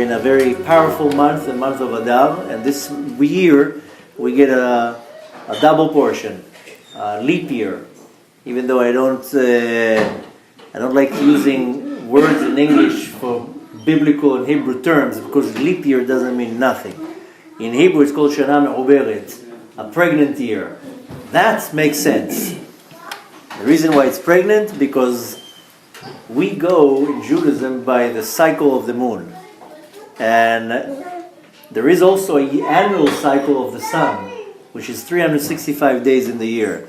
in a very powerful month, the month of Adar, and this year we get a double portion, a leap year. Even though I don't like using words in English for biblical and Hebrew terms, because leap year doesn't mean nothing. In Hebrew it's called Shana Me'uberet, a pregnant year. That makes sense. The reason why it's pregnant, because we go in Judaism by the cycle of the moon. And there is also an annual cycle of the sun, which is 365 days in the year.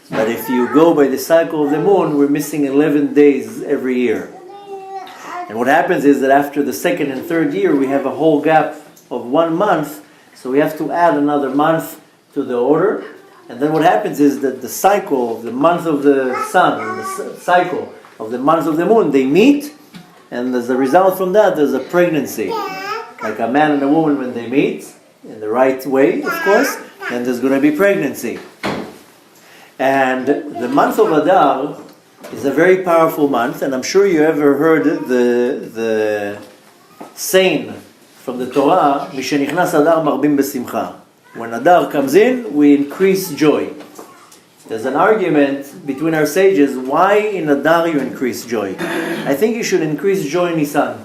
But if you go by the cycle of the moon, we're missing 11 days every year. And what happens is that after the second and third year, we have a whole gap of 1 month, so we have to add another month to the order. And then what happens is that the cycle of the month of the sun and the cycle of the month of the moon, they meet, and as a result from that, there's a pregnancy. Like a man and a woman, when they meet, in the right way, of course, then there's going to be pregnancy. And the month of Adar is a very powerful month, and I'm sure you ever heard the saying from the Torah, "Mishenichnas Adar marbim besimcha." When Adar comes in, we increase joy. There's an argument between our sages, why in Adar you increase joy? I think you should increase joy in Nisan,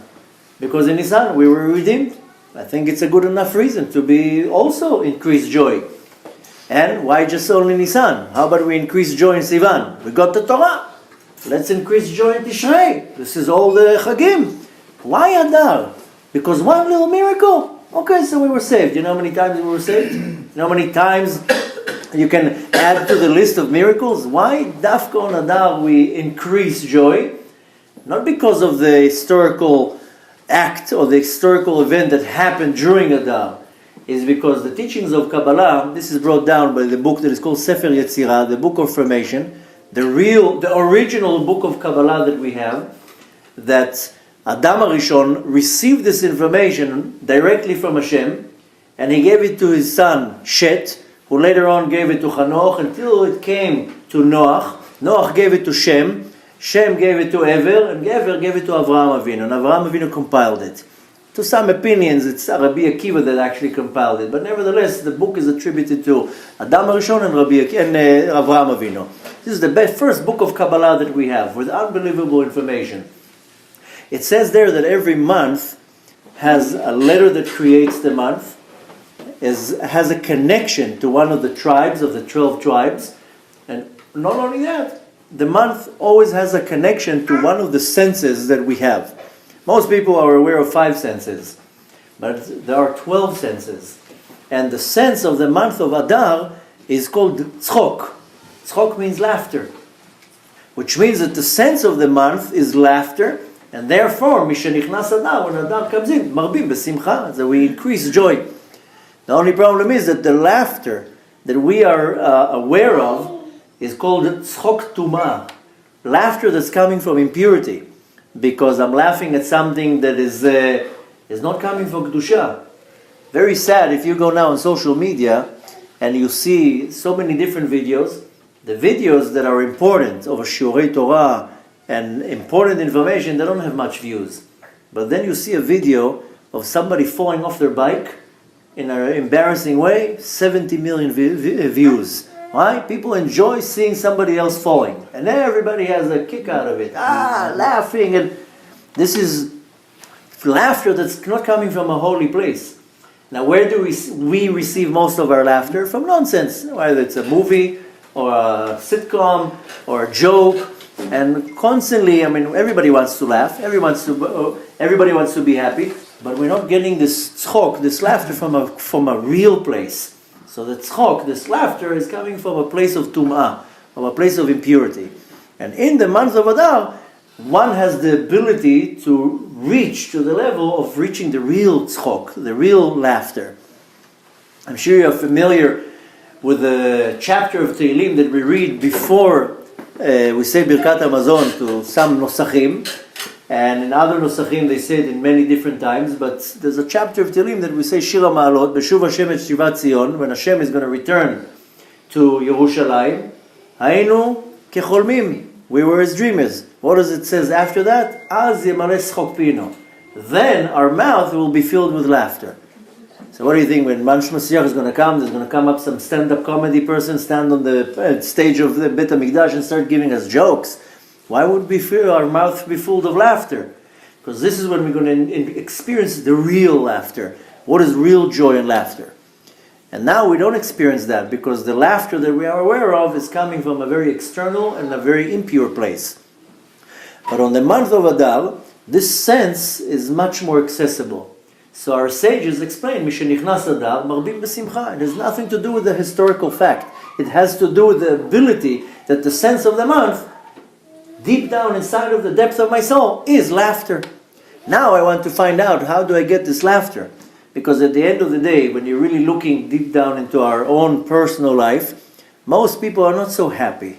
because in Nisan we were redeemed. I think it's a good enough reason to be also increase joy. And why just only Nisan? How about we increase joy in Sivan? We got the Torah. Let's increase joy in Tishrei. This is all the Chagim. Why Adar? Because one little miracle. Okay, so we were saved. You know how many times we were saved? You know how many times you can add to the list of miracles? Why Dafka on Adar we increase joy? Not because of the historical act or the historical event that happened during Adar. Is because the teachings of Kabbalah, this is brought down by the book that is called Sefer Yetzirah, the book of formation, the original book of Kabbalah that we have, that Adam HaRishon received this information directly from Hashem, and he gave it to his son Shet, who later on gave it to Hanoch, until it came to Noach. Noach gave it to Shem, Shem gave it to Ever, and Ever gave it to Avraham Avinu, and Avraham Avinu compiled it. To some opinions, it's Rabbi Akiva that actually compiled it, but nevertheless, the book is attributed to Adam HaRishon and Avraham Avinu. This is the first book of Kabbalah that we have, with unbelievable information. It says there that every month has a letter that creates the month, has a connection to one of the tribes, of the 12 tribes, and not only that, the month always has a connection to one of the senses that we have. Most people are aware of 5 senses, but there are 12 senses. And the sense of the month of Adar is called tzchok. Tzchok means laughter, which means that the sense of the month is laughter, and therefore, Mishenichnas Adar, when Adar comes in, marbim besimcha, that we increase joy. The only problem is that the laughter that we are aware of is called tzchok tumah, laughter that's coming from impurity. Because I'm laughing at something that is not coming from Kedusha. Very sad if you go now on social media and you see so many different videos. The videos that are important of a Shiurei Torah and important information, they don't have much views. But then you see a video of somebody falling off their bike in an embarrassing way, 70 million views. Why? People enjoy seeing somebody else falling. And everybody has a kick out of it. Laughing. And this is laughter that's not coming from a holy place. Now, where do we receive most of our laughter? From nonsense. Whether it's a movie, or a sitcom, or a joke. And constantly, everybody wants to laugh. Everybody wants to be happy. But we're not getting this tzchok, this laughter from a real place. So the tzchok, this laughter, is coming from a place of tum'ah, from a place of impurity. And in the month of Adar, one has the ability to reach to the level of reaching the real tzchok, the real laughter. I'm sure you're familiar with the chapter of Tehillim that we read before we say Birkat Hamazon to some nosachim. And in other nosachim they say it in many different times, but there's a chapter of Tehillim that we say Shir HaMa'alot, Beshuv Hashem et Shivat Zion, when Hashem is going to return to Yerushalayim. Haynu kecholmim, we were as dreamers. What does it say after that? Az yemale tzchok pino. then our mouth will be filled with laughter. So what do you think when Mashiach is going to come? There's going to come up some stand-up comedy person, stand on the stage of the Beit HaMikdash and start giving us jokes. Why would we feel our mouth be full of laughter? Because this is when we're going to experience the real laughter. What is real joy and laughter? And now we don't experience that because the laughter that we are aware of is coming from a very external and a very impure place. But on the month of Adar, this sense is much more accessible. So our sages explain, Mishenichnas Adar, Marbim B'Simcha. It has nothing to do with the historical fact. It has to do with the ability that the sense of the month, deep down inside of the depth of my soul, is laughter. Now I want to find out, how do I get this laughter? Because at the end of the day, when you're really looking deep down into our own personal life, most people are not so happy.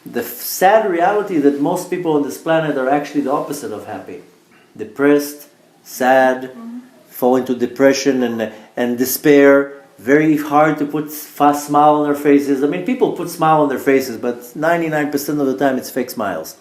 The sad reality that most people on this planet are actually the opposite of happy. Depressed, sad, fall into depression and despair. Very hard to put a smile on their faces. I mean, people put smile on their faces, but 99% of the time it's fake smiles.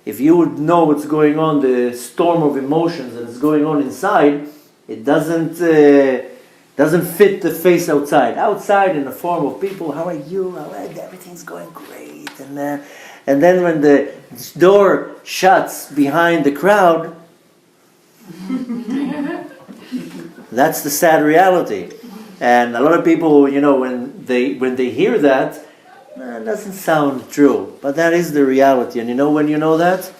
If you would know what's going on, the storm of emotions that is going on inside, it doesn't fit the face outside. Outside, in the form of people, how are you? Everything's going great. And then when the door shuts behind the crowd, that's the sad reality. And a lot of people, when they hear that, it doesn't sound true. But that is the reality. And when you know that?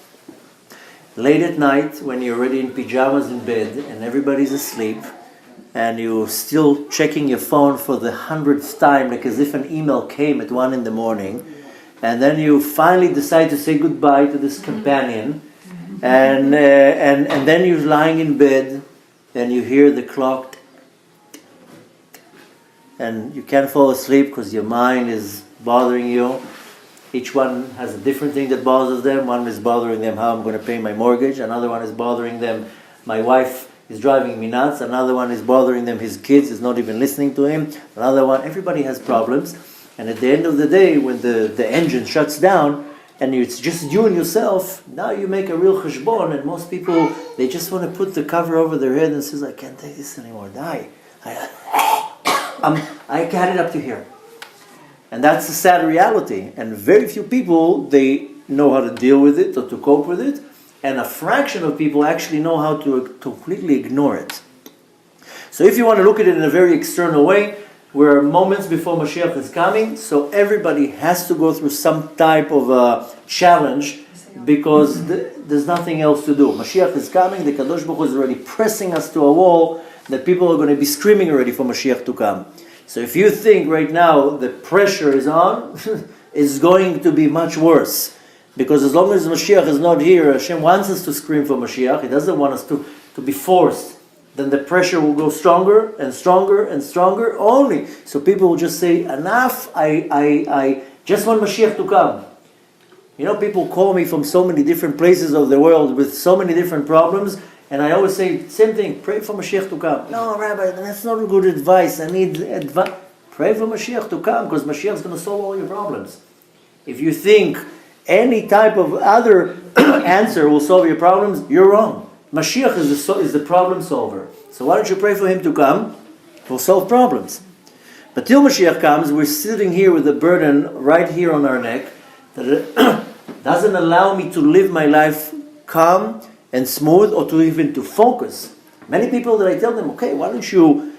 Late at night, when you're already in pajamas in bed and everybody's asleep, and you're still checking your phone for the 100th time, like as if an email came at 1 a.m, and then you finally decide to say goodbye to this companion, and then you're lying in bed, and you hear the clock, and you can't fall asleep because your mind is bothering you. Each one has a different thing that bothers them. One is bothering them how I'm going to pay my mortgage. Another one is bothering them, my wife is driving me nuts. Another one is bothering them, his kids is not even listening to him. Another one, everybody has problems. And at the end of the day, when the engine shuts down, and it's just you and yourself, now you make a real cheshbon, and most people, they just want to put the cover over their head and says, I can't take this anymore, die. I got it up to here. And that's the sad reality. And very few people, they know how to deal with it or to cope with it. And a fraction of people actually know how to completely ignore it. So if you want to look at it in a very external way, we're moments before Mashiach is coming, so everybody has to go through some type of a challenge because there's nothing else to do. Mashiach is coming, the Kadosh Baruch Hu is already pressing us to a wall that people are going to be screaming already for Mashiach to come. So if you think right now the pressure is on, it's going to be much worse. Because as long as Mashiach is not here, Hashem wants us to scream for Mashiach. He doesn't want us to be forced. Then the pressure will go stronger and stronger and stronger only. So people will just say, enough, I just want Mashiach to come. People call me from so many different places of the world with so many different problems. And I always say, same thing, pray for Mashiach to come. No, Rabbi, that's not good advice. I need advice. Pray for Mashiach to come, because Mashiach is going to solve all your problems. If you think any type of other answer will solve your problems, you're wrong. Mashiach is the problem solver. So why don't you pray for him to come? He'll solve problems. But till Mashiach comes, we're sitting here with a burden right here on our neck that it doesn't allow me to live my life calm and smooth, or to even to focus. Many people that I tell them, okay, why don't you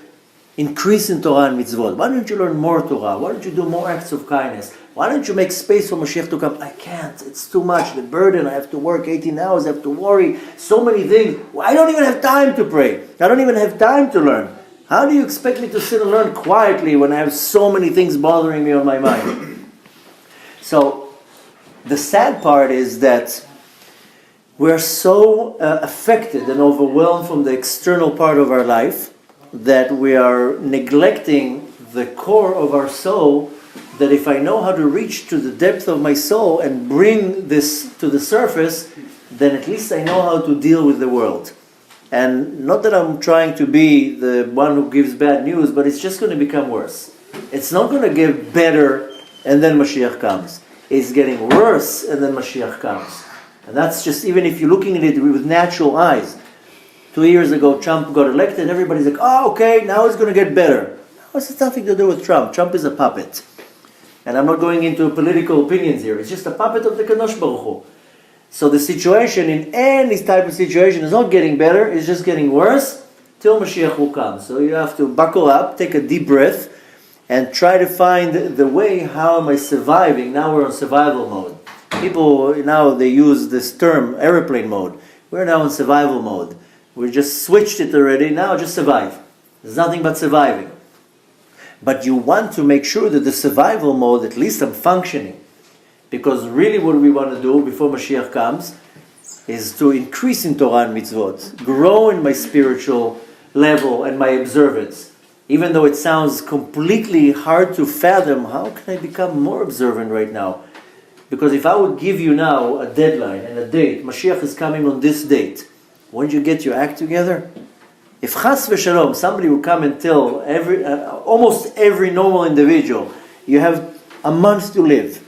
increase in Torah and mitzvot? Why don't you learn more Torah? Why don't you do more acts of kindness? Why don't you make space for Mashiach to come? I can't. It's too much. The burden. I have to work 18 hours. I have to worry. So many things. I don't even have time to pray. I don't even have time to learn. How do you expect me to sit and learn quietly when I have so many things bothering me on my mind? So the sad part is that we're so affected and overwhelmed from the external part of our life that we are neglecting the core of our soul, that if I know how to reach to the depth of my soul and bring this to the surface, then at least I know how to deal with the world. And not that I'm trying to be the one who gives bad news, but it's just going to become worse. It's not going to get better and then Mashiach comes. It's getting worse and then Mashiach comes. And that's just, even if you're looking at it with natural eyes. 2 years ago, Trump got elected, and everybody's like, oh, okay, now it's going to get better. No, it has nothing to do with Trump. Trump is a puppet. And I'm not going into political opinions here. It's just a puppet of the Kadosh Baruch Hu. So the situation in any type of situation is not getting better, it's just getting worse till Mashiach will come. So you have to buckle up, take a deep breath, and try to find the way, how am I surviving? Now we're on survival mode. People, now they use this term, airplane mode. We're now in survival mode. We just switched it already, now just survive. There's nothing but surviving. But you want to make sure that the survival mode, at least I'm functioning. Because really what we want to do before Mashiach comes is to increase in Torah and mitzvot, grow in my spiritual level and my observance. Even though it sounds completely hard to fathom, how can I become more observant right now? Because if I would give you now a deadline and a date, Mashiach is coming on this date, won't you get your act together? If chas v'shalom, somebody would come and tell almost every normal individual, you have a month to live,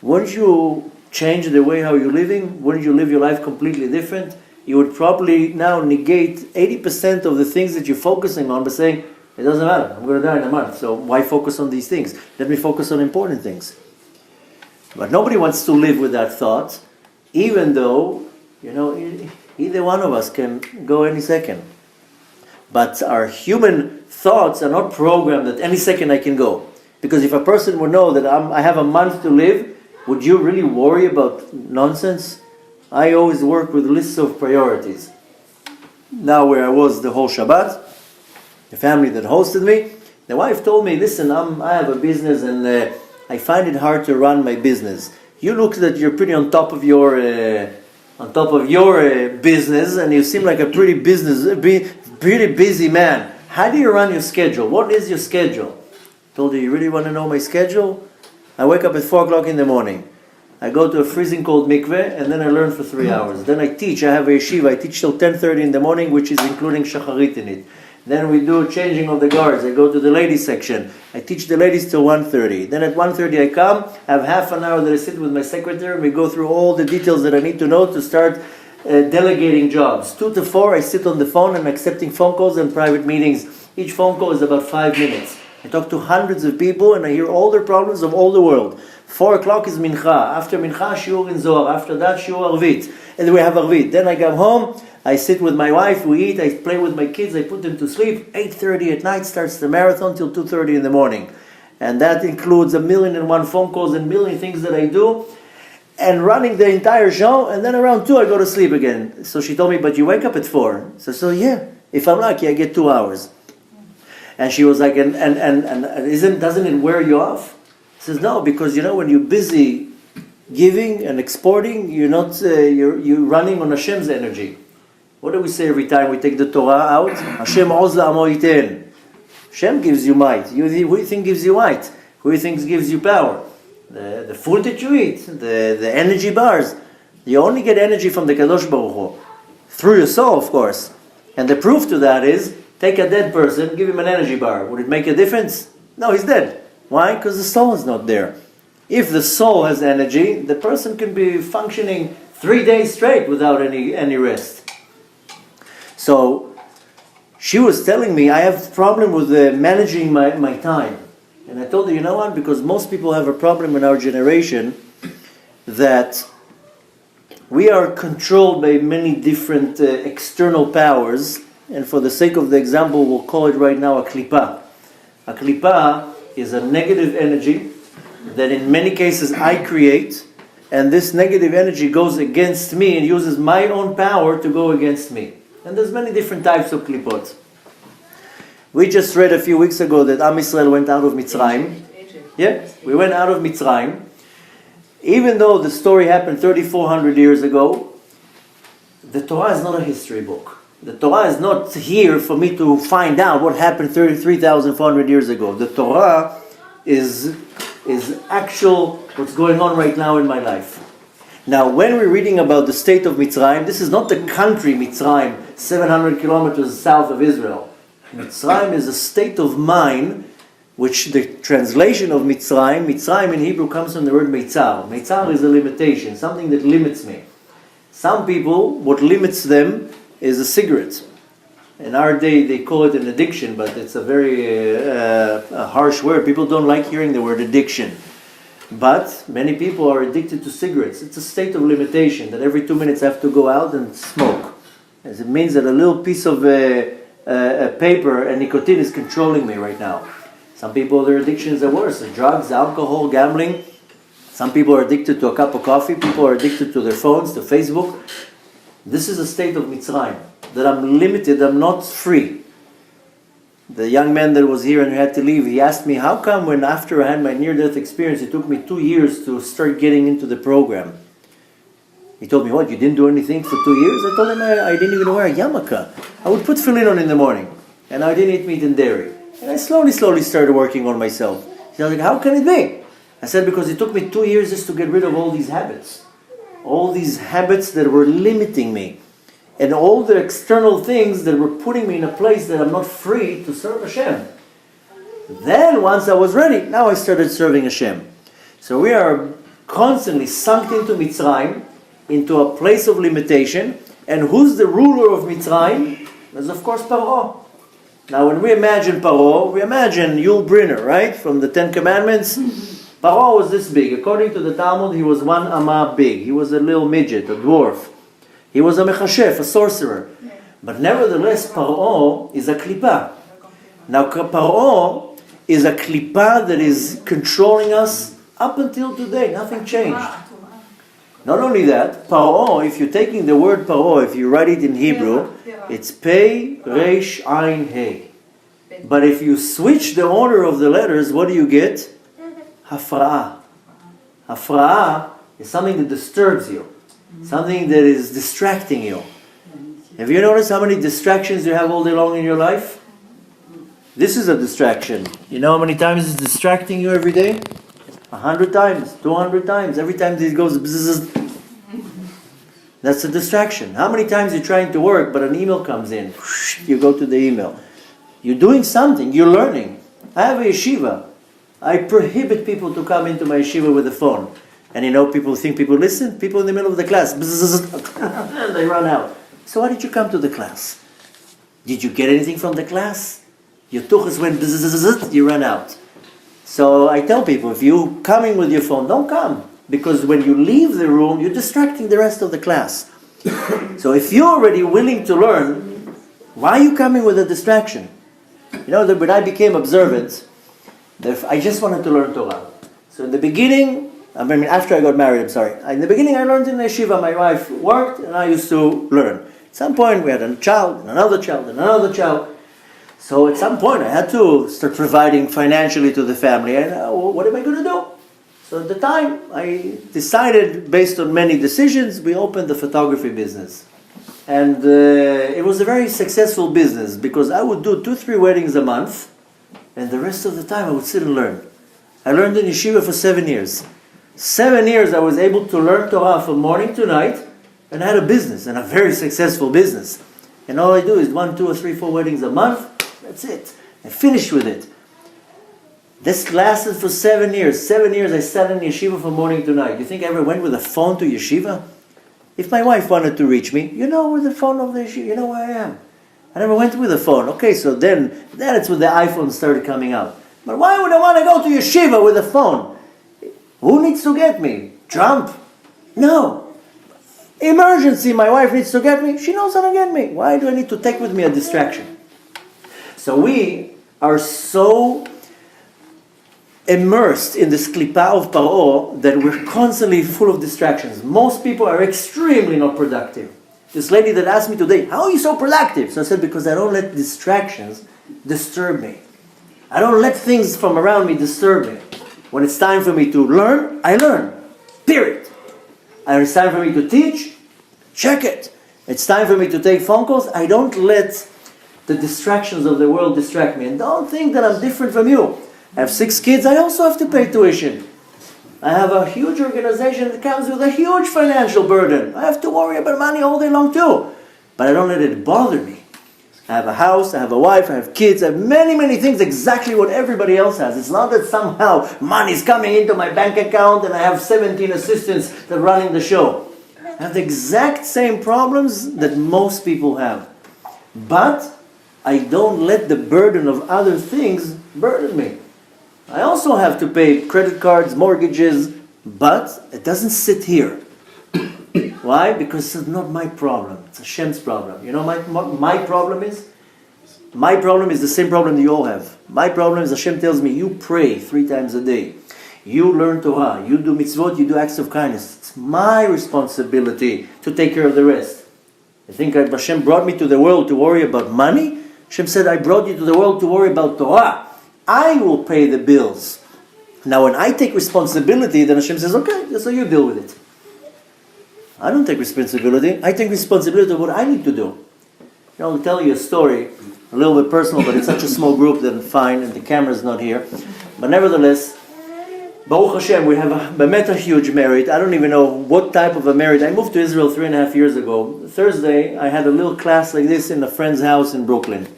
wouldn't you change the way how you're living? Wouldn't you live your life completely different? You would probably now negate 80% of the things that you're focusing on by saying, it doesn't matter, I'm going to die in a month, so why focus on these things? Let me focus on important things. But nobody wants to live with that thought, even though, either one of us can go any second. But our human thoughts are not programmed that any second I can go. Because if a person would know that I have a month to live, would you really worry about nonsense? I always work with lists of priorities. Now where I was the whole Shabbat, the family that hosted me, the wife told me, listen, I have a business and I find it hard to run my business. You look that you're pretty on top of your business, and you seem like a pretty busy man. How do you run your schedule? What is your schedule? I told her, you really want to know my schedule? I wake up at 4 o'clock in the morning. I go to a freezing cold mikveh, and then I learn for 3 hours. Then I teach. I have a yeshiva. I teach till 10:30 in the morning, which is including shacharit in it. Then we do changing of the guards. I go to the ladies section. I teach the ladies till 1:30. Then at 1:30 I come, have half an hour that I sit with my secretary, and we go through all the details that I need to know to start delegating jobs. 2 to 4 I sit on the phone and accepting phone calls and private meetings. Each phone call is about 5 minutes. I talk to hundreds of people and I hear all their problems of all the world. 4 o'clock is mincha. After mincha, shiur in Zohar. After that, shiur arvit. And we have arvit. Then I come home, I sit with my wife, we eat, I play with my kids, I put them to sleep. 8:30 at night starts the marathon till 2:30 in the morning. And that includes 1,000,001 phone calls and 1,000,000 things that I do. And running the entire show, and then around 2 I go to sleep again. So she told me, but you wake up at 4. So yeah, if I'm lucky I get 2 hours. And she was like, and doesn't it wear you off? He says, no, because when you're busy giving and exporting, you're not you're running on Hashem's energy. What do we say every time we take the Torah out? Hashem oz la'amo yiten. Hashem gives you might. Who do you think gives you might? Who do you think gives you power? The food that you eat, the energy bars. You only get energy from the Kadosh Baruch Hu. Through your soul, of course. And the proof to that is, take a dead person, give him an energy bar. Would it make a difference? No, he's dead. Why? Because the soul is not there. If the soul has energy, the person can be functioning 3 days straight without any rest. So, she was telling me, I have a problem with managing my time. And I told her, you know what? Because most people have a problem in our generation that we are controlled by many different external powers. And for the sake of the example, we'll call it right now a klipa. A klipa is a negative energy that in many cases I create, and this negative energy goes against me and uses my own power to go against me. And there's many different types of klipot. We just read a few weeks ago that Am Yisrael went out of Mitzrayim. Yeah, we went out of Mitzrayim. Even though the story happened 3,400 years ago, the Torah is not a history book. The Torah is not here for me to find out what happened 33,400 years ago. The Torah is actual what's going on right now in my life. Now, when we're reading about the state of Mitzrayim, this is not the country Mitzrayim, 700 kilometers south of Israel. Mitzrayim is a state of mind, which the translation of Mitzrayim in Hebrew comes from the word Meitzar. Meitzar is a limitation, something that limits me. Some people, what limits them is a cigarette. In our day, they call it an addiction, but it's a very a harsh word. People don't like hearing the word addiction. But many people are addicted to cigarettes. It's a state of limitation that every 2 minutes I have to go out and smoke. As it means that a little piece of paper and nicotine is controlling me right now. Some people, their addictions are worse. Drugs, alcohol, gambling. Some people are addicted to a cup of coffee. People are addicted to their phones, to Facebook. This is a state of Mitzrayim, that I'm limited, I'm not free. The young man that was here and had to leave, he asked me, how come when after I had my near-death experience, it took me 2 years to start getting into the program? He told me, what, you didn't do anything for 2 years? I told him I didn't even wear a yarmulke. I would put filet on in the morning, and I didn't eat meat and dairy. And I slowly started working on myself. He was like, how can it be? I said, because it took me 2 years just to get rid of all these habits. All these habits that were limiting me. And all the external things that were putting me in a place that I'm not free to serve Hashem. Then, once I was ready, now I started serving Hashem. So we are constantly sunk into Mitzrayim, into a place of limitation. And who's the ruler of Mitzrayim? That's of course Paro. Now when we imagine Paro, we imagine Yul Brynner, right? From the Ten Commandments. Paro was this big. According to the Talmud, he was 1 amah big. He was a little midget, a dwarf. He was a mechashef, a sorcerer. But nevertheless, Paro is a klipa. Now, Paro is a klipa that is controlling us up until today. Nothing changed. Not only that, Paro, if you're taking the word Paro, if you write it in Hebrew, it's Pei, Resh, Ayin, Hey. But if you switch the order of the letters, what do you get? Hafra'ah. Hafra'ah is something that disturbs you. Something that is distracting you. Have you noticed how many distractions you have all day long in your life? This is a distraction. You know how many times it's distracting you every day? 100 times, 200 times. Every time it goes bzzz. That's a distraction. How many times you're trying to work but an email comes in? You go to the email. You're doing something. You're learning. I have a yeshiva. I prohibit people to come into my yeshiva with a phone. And you know, people listen. People in the middle of the class, and they run out. So why did you come to the class? Did you get anything from the class? Your tuchas went, you run out. So I tell people, if you coming with your phone, don't come. Because when you leave the room, you're distracting the rest of the class. So if you're already willing to learn, why are you coming with a distraction? You know, that when I became observant, I just wanted to learn Torah. So in the beginning, after I got married, in the beginning I learned in the yeshiva. My wife worked and I used to learn. At some point we had a child, and another child, and another child. So at some point I had to start providing financially to the family. And what am I going to do? So at the time I decided, based on many decisions, we opened the photography business. And it was a very successful business because I would do 2-3 weddings a month. And the rest of the time I would sit and learn. I learned in yeshiva for 7 years. 7 years I was able to learn Torah from morning to night, and I had a business, and a very successful business. And all I do is 1, 2, or 3, 4 weddings a month. That's it. I finished with it. This lasted for 7 years. 7 years I sat in yeshiva from morning to night. You think I ever went with a phone to yeshiva? If my wife wanted to reach me, you know where the phone of the yeshiva, you know where I am. I never went with a phone. Okay, so then it's when the iPhone started coming out. But why would I want to go to yeshiva with a phone? Who needs to get me? Trump? No. Emergency, my wife needs to get me. She knows how to get me. Why do I need to take with me a distraction? So we are so immersed in this klipa of Paro that we're constantly full of distractions. Most people are extremely not productive. This lady that asked me today, how are you so productive? So I said, because I don't let distractions disturb me. I don't let things from around me disturb me. When it's time for me to learn, I learn. Period. And it's time for me to teach, check it. It's time for me to take phone calls. I don't let the distractions of the world distract me. And don't think that I'm different from you. I have 6 kids, I also have to pay tuition. I have a huge organization that comes with a huge financial burden. I have to worry about money all day long too. But I don't let it bother me. I have a house, I have a wife, I have kids, I have many, many things, exactly what everybody else has. It's not that somehow money is coming into my bank account and I have 17 assistants that are running the show. I have the exact same problems that most people have. But I don't let the burden of other things burden me. I also have to pay credit cards, mortgages, but it doesn't sit here. Why? Because it's not my problem. It's Hashem's problem. You know my problem is? My problem is the same problem you all have. My problem is Hashem tells me, you pray 3 times a day. You learn Torah. You do mitzvot. You do acts of kindness. It's my responsibility to take care of the rest. I think Hashem brought me to the world to worry about money. Hashem said, I brought you to the world to worry about Torah. I will pay the bills. Now when I take responsibility, then Hashem says, okay, so you deal with it. I don't take responsibility. I take responsibility of what I need to do. I'll tell you a story, a little bit personal, but it's such a small group that fine, and the camera's not here. But nevertheless, Baruch Hashem, we have a huge merit. I don't even know what type of a merit. I moved to Israel 3.5 years ago. Thursday, I had a little class like this in a friend's house in Brooklyn.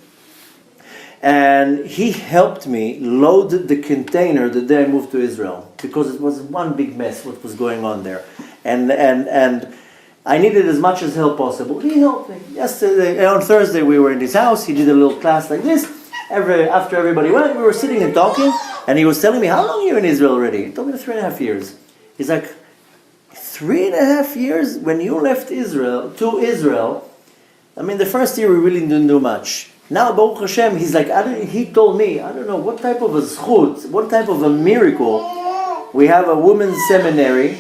And he helped me load the container the day I moved to Israel, because it was one big mess what was going on there. And I needed as much as help possible. He helped me. Yesterday, on Thursday, we were in his house. He did a little class like this. After everybody went, we were sitting and talking. And he was telling me, how long are you in Israel already? He told me 3.5 years. He's like, 3.5 years? When you left to Israel, I mean, the first year we really didn't do much. Now, Baruch Hashem, he's like, he told me, I don't know, what type of a zchut, what type of a miracle. We have a women's seminary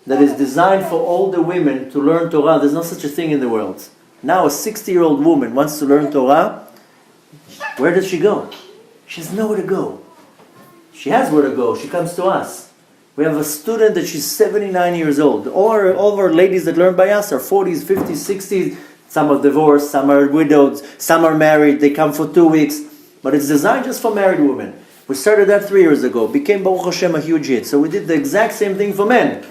that is designed for all the women to learn Torah. There's no such a thing in the world. Now a 60-year-old woman wants to learn Torah. Where does she go? She has nowhere to go. She has where to go. She comes to us. We have a student that she's 79 years old. All our ladies that learn by us are 40s, 50s, 60s. Some are divorced, some are widowed, some are married. They come for 2 weeks. But it's designed just for married women. We started that 3 years ago. Became, Baruch Hashem, a huge hit. So we did the exact same thing for men.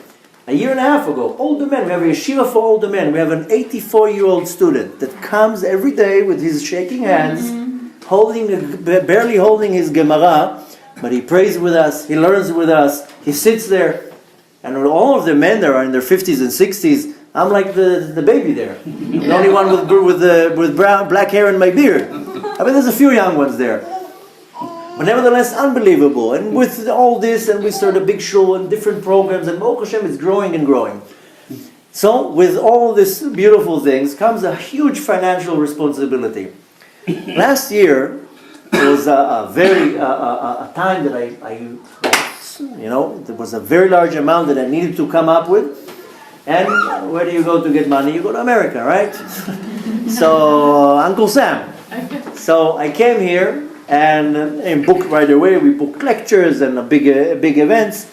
1.5 years ago, older men. We have a yeshiva for older men. We have an 84-year-old student that comes every day with his shaking hands, barely holding his Gemara, but he prays with us, he learns with us, he sits there. And all of the men there are in their 50s and 60s. I'm like the baby there. I'm the only one with black hair and my beard. I mean, there's a few young ones there. But nevertheless, unbelievable. And with all this, and we started a big show and different programs, and Baruch Hashem is growing and growing. So, with all these beautiful things comes a huge financial responsibility. Last year was a time that there was a very large amount that I needed to come up with. And where do you go to get money? You go to America, right? So, Uncle Sam. So, I came here. And booked right away. We booked lectures and big events.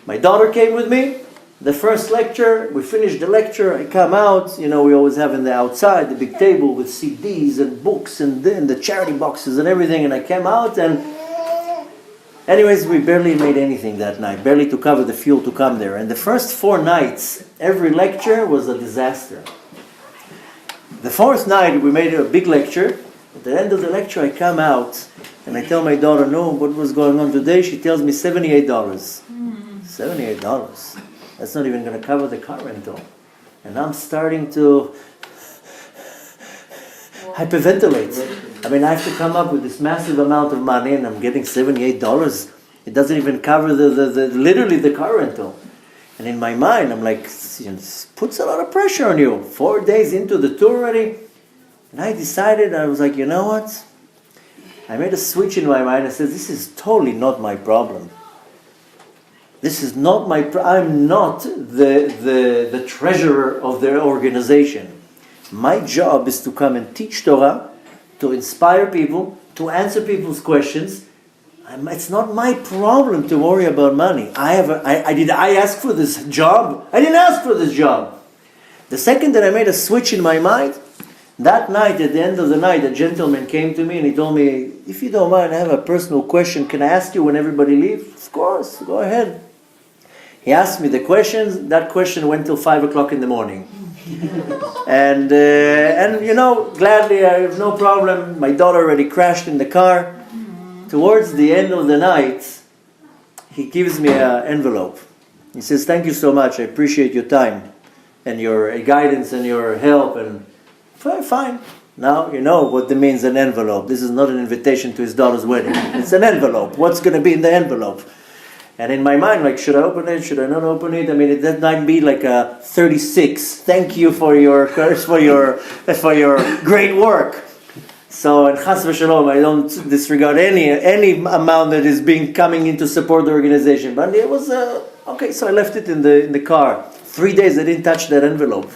My daughter came with me. The first lecture, we finished the lecture. I come out. We always have in the outside the big table with CDs and books and then the charity boxes and everything. And I came out and, anyways, we barely made anything that night. Barely to cover the fuel to come there. And the first 4 nights, every lecture was a disaster. The 4th night, we made a big lecture. At the end of the lecture, I come out and I tell my daughter, no, what was going on today? She tells me $78. $78. That's not even going to cover the car rental. And I'm starting to hyperventilate. I mean, I have to come up with this massive amount of money and I'm getting $78. It doesn't even cover literally the car rental. And in my mind, I'm like, it puts a lot of pressure on you. 4 days into the tour already. And I decided, I was like, you know what? I made a switch in my mind. I said, this is totally not my problem. This is not I'm not the treasurer of the organization. My job is to come and teach Torah, to inspire people, to answer people's questions. It's not my problem to worry about money. Did I ask for this job? I didn't ask for this job. The second that I made a switch in my mind, that night, at the end of the night, a gentleman came to me and he told me, if you don't mind, I have a personal question. Can I ask you when everybody leaves? Of course, go ahead. He asked me the questions. That question went till 5 o'clock in the morning. and gladly, I have no problem. My daughter already crashed in the car. Towards the end of the night, he gives me an envelope. He says, thank you so much. I appreciate your time and your guidance and your help. And fine. Now you know what means an envelope. This is not an invitation to his daughter's wedding. It's an envelope. What's going to be in the envelope? And in my mind, like, should I open it? Should I not open it? I mean, that might be like a 36. Thank you for your great work. So, and chas v'shalom, I don't disregard any amount that is coming in to support the organization. But it was okay. So I left it in the car. 3 days I didn't touch that envelope.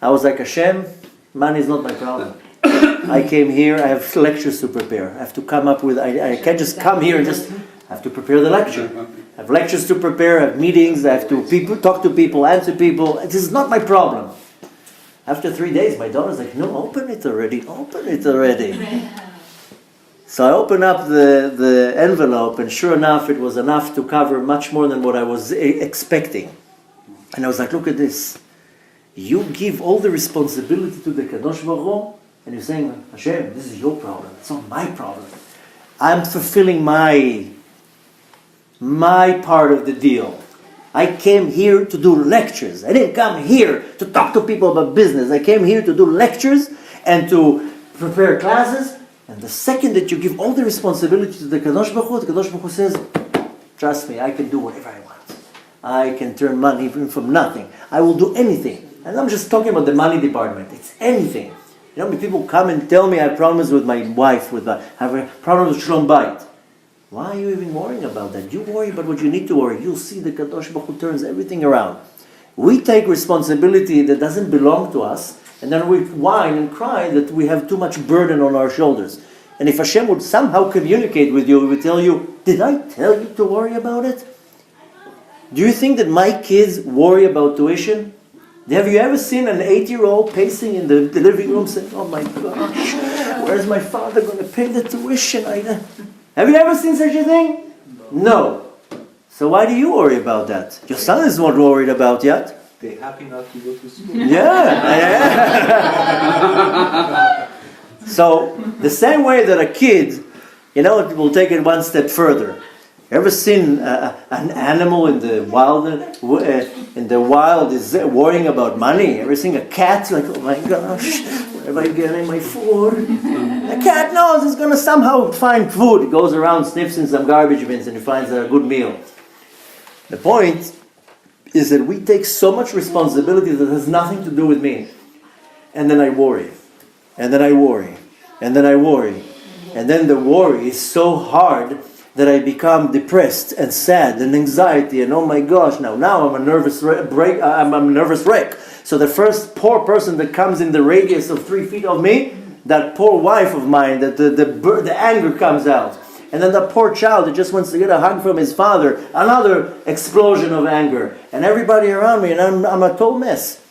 I was like, Hashem, money is not my problem. I came here. I have lectures to prepare. I have to come up with. I can't just come here and just. I have to prepare the lecture. I have lectures to prepare. I have meetings. I have to talk to people, answer people. This is not my problem. After 3 days, my daughter's like, no, open it already. Open it already. So I opened up the envelope, and sure enough, it was enough to cover much more than what I was expecting. And I was like, look at this. You give all the responsibility to the Kadosh Baruch Hu, and you're saying, Hashem, this is your problem. It's not my problem. I'm fulfilling my part of the deal. I came here to do lectures. I didn't come here to talk to people about business. I came here to do lectures and to prepare classes. And the second that you give all the responsibility to the Kadosh Baruch Hu, the Kadosh Baruch Hu says, trust me, I can do whatever I want. I can turn money even from nothing. I will do anything. And I'm just talking about the money department. It's anything. You know, when people come and tell me I have problems with my wife, I have a problem with Shlom Bayit. Why are you even worrying about that? You worry about what you need to worry. You'll see the Kadosh Baruch Hu turns everything around. We take responsibility that doesn't belong to us, and then we whine and cry that we have too much burden on our shoulders. And if Hashem would somehow communicate with you, He would tell you, did I tell you to worry about it? Do you think that my kids worry about tuition? Have you ever seen an 8-year-old pacing in the living room saying, oh my gosh, where's my father going to pay the tuition? Have you ever seen such a thing? No. So why do you worry about that? Your son is not worried about yet. They're happy not to go to school. Yeah. So the same way that a kid, will take it one step further. Ever seen an animal in the wild? Is worrying about money? Ever seen a cat like, oh my gosh, where am I getting my food? A cat knows he's going to somehow find food. He goes around, sniffs in some garbage bins, and he finds a good meal. The point is that we take so much responsibility that has nothing to do with me. And then I worry. And then I worry. And then I worry. And then the worry is so hard that I become depressed and sad and anxiety and oh my gosh, now I'm a nervous wreck. So the first poor person that comes in the radius of 3 feet of me, that poor wife of mine, that the anger comes out. And then the poor child that just wants to get a hug from his father, another explosion of anger. And everybody around me, and I'm a total mess.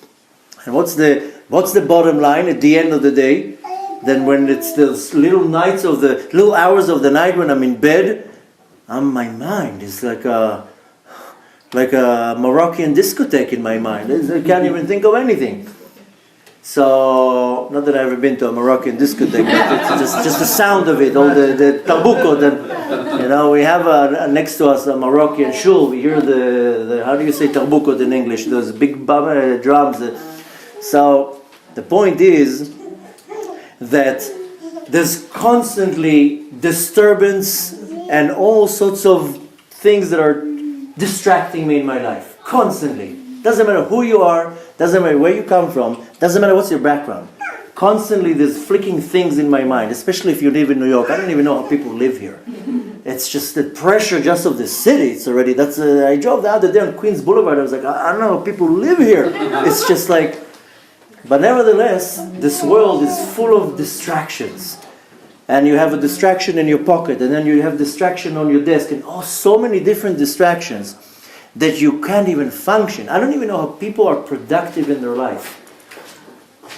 And what's the bottom line at the end of the day? Then when it's those little hours of the night when I'm in bed, my mind is like a Moroccan discotheque in my mind. I can't even think of anything. So, not that I've ever been to a Moroccan discotheque, but it's just the sound of it, all the tarbukot. We have next to us a Moroccan shul. We hear the how do you say tarbukot in English? Those big drums. So, the point is that there's constantly disturbance and all sorts of things that are distracting me in my life. Constantly. Doesn't matter who you are, doesn't matter where you come from, doesn't matter what's your background. Constantly there's flicking things in my mind, especially if you live in New York. I don't even know how people live here. It's just the pressure just of the city. It's already, I drove the other day on Queens Boulevard. I was like, I don't know how people live here. It's just like, but nevertheless, this world is full of distractions. And you have a distraction in your pocket, and then you have distraction on your desk, and so many different distractions that you can't even function. I don't even know how people are productive in their life.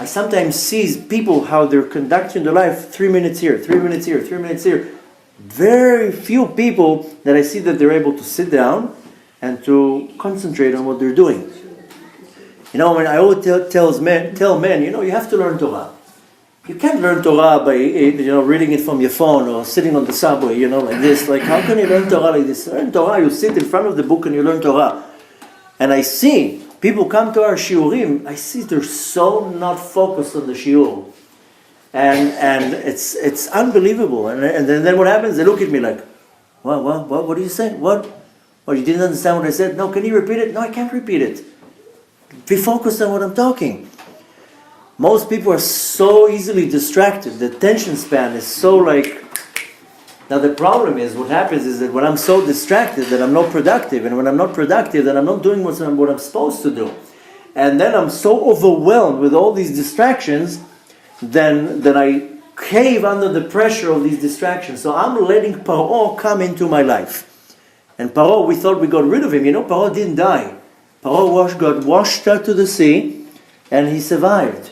I sometimes see people how they're conducting their life 3 minutes here, 3 minutes here, 3 minutes here. Very few people that I see that they're able to sit down and to concentrate on what they're doing. When I always tell men, you have to learn Torah. You can't learn Torah by reading it from your phone or sitting on the subway, like this. Like, how can you learn Torah like this? Learn Torah, you sit in front of the book and you learn Torah. And I see people come to our shiurim, I see they're so not focused on the shiur. And it's unbelievable. And then what happens? They look at me like, what do you say? What? Oh, you didn't understand what I said? No, can you repeat it? No, I can't repeat it. Be focused on what I'm talking. Most people are so easily distracted. The attention span is so like... Now the problem is, what happens is that when I'm so distracted that I'm not productive, and when I'm not productive, then I'm not doing what I'm supposed to do. And then I'm so overwhelmed with all these distractions, then I cave under the pressure of these distractions. So I'm letting Paro come into my life. And Paro, we thought we got rid of him. You know, Paro didn't die. Paro got washed out to the sea, and he survived.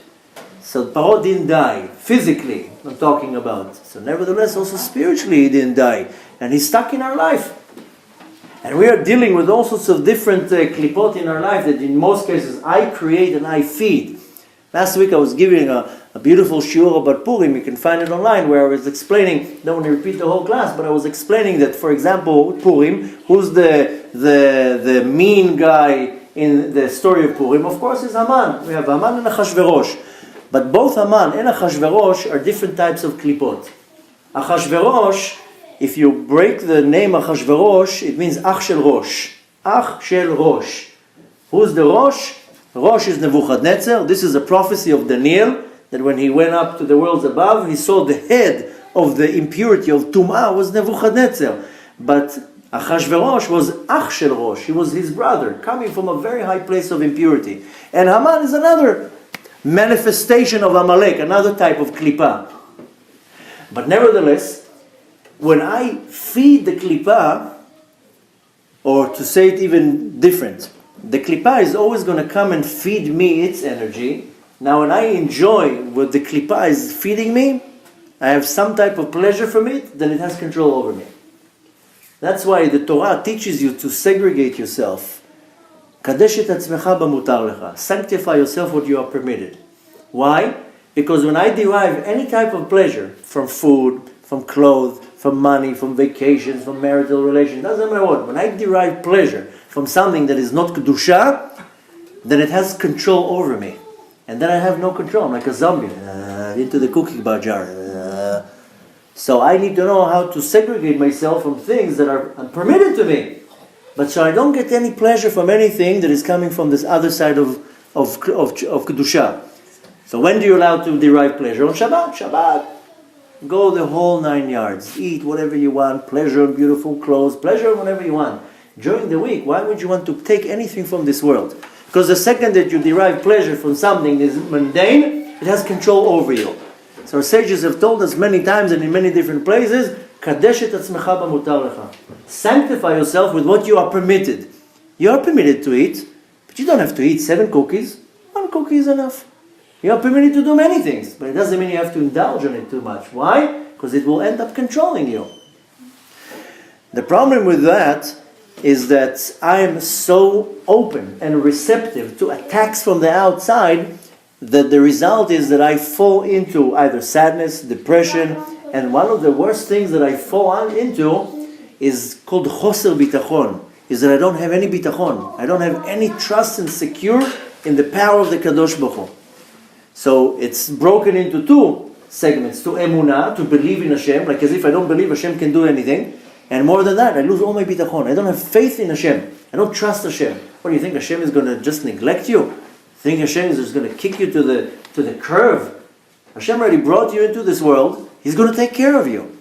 So Paro didn't die, physically, I'm talking about. So nevertheless, also spiritually he didn't die. And he's stuck in our life. And we are dealing with all sorts of different klipot in our life that in most cases I create and I feed. Last week I was giving a beautiful shiur about Purim. You can find it online, where I was explaining, don't want to repeat the whole class, but I was explaining that, for example, Purim, who's the mean guy in the story of Purim? Of course, is Haman. We have Haman and Achashverosh. But both Haman and Achashverosh are different types of klipot. Achashverosh, if you break the name Achashverosh, it means Ach Shel Rosh. Ach Shel Rosh. Who's the Rosh? Rosh is Nebuchadnezzar. This is a prophecy of Daniel, that when he went up to the worlds above, he saw the head of the impurity of Tum'ah was Nebuchadnezzar. But Achashverosh was Ach Shel Rosh. He was his brother, coming from a very high place of impurity. And Haman is another manifestation of Amalek, another type of klipa. But nevertheless, when I feed the klipa, or to say it even different, the klipa is always going to come and feed me its energy. Now when I enjoy what the klipa is feeding me, I have some type of pleasure from it, then it has control over me. That's why the Torah teaches you to segregate yourself. Kadesh et atzmecha b'mutar lecha. Sanctify yourself what you are permitted. Why? Because when I derive any type of pleasure from food, from clothes, from money, from vacations, from marital relations, doesn't matter what. When I derive pleasure from something that is not kedusha, then it has control over me. And then I have no control. I'm like a zombie into the cookie jar. So I need to know how to segregate myself from things that are permitted to me. But so I don't get any pleasure from anything that is coming from this other side of Kedusha. So when do you allow to derive pleasure? On Shabbat. Shabbat. Go the whole 9 yards. Eat whatever you want. Pleasure in beautiful clothes. Pleasure in whatever you want. During the week, why would you want to take anything from this world? Because the second that you derive pleasure from something that is mundane, it has control over you. So our sages have told us many times and in many different places, Kadesh et atzmecha b'mutar lecha. Sanctify yourself with what you are permitted. You are permitted to eat, but you don't have to eat 7 cookies. 1 cookie is enough. You are permitted to do many things, but it doesn't mean you have to indulge in it too much. Why? Because it will end up controlling you. The problem with that is that I am so open and receptive to attacks from the outside that the result is that I fall into either sadness, depression, and one of the worst things that I fall into is called choser bitachon, is that I don't have any bitachon. I don't have any trust and secure in the power of the Kadosh Baruch Hu. So it's broken into 2 segments, to Emunah, to believe in Hashem, like as if I don't believe Hashem can do anything. And more than that, I lose all my bitachon. I don't have faith in Hashem. I don't trust Hashem. What do you think, Hashem is going to just neglect you? Think Hashem is just going to kick you to the curve? Hashem already brought you into this world. He's going to take care of you.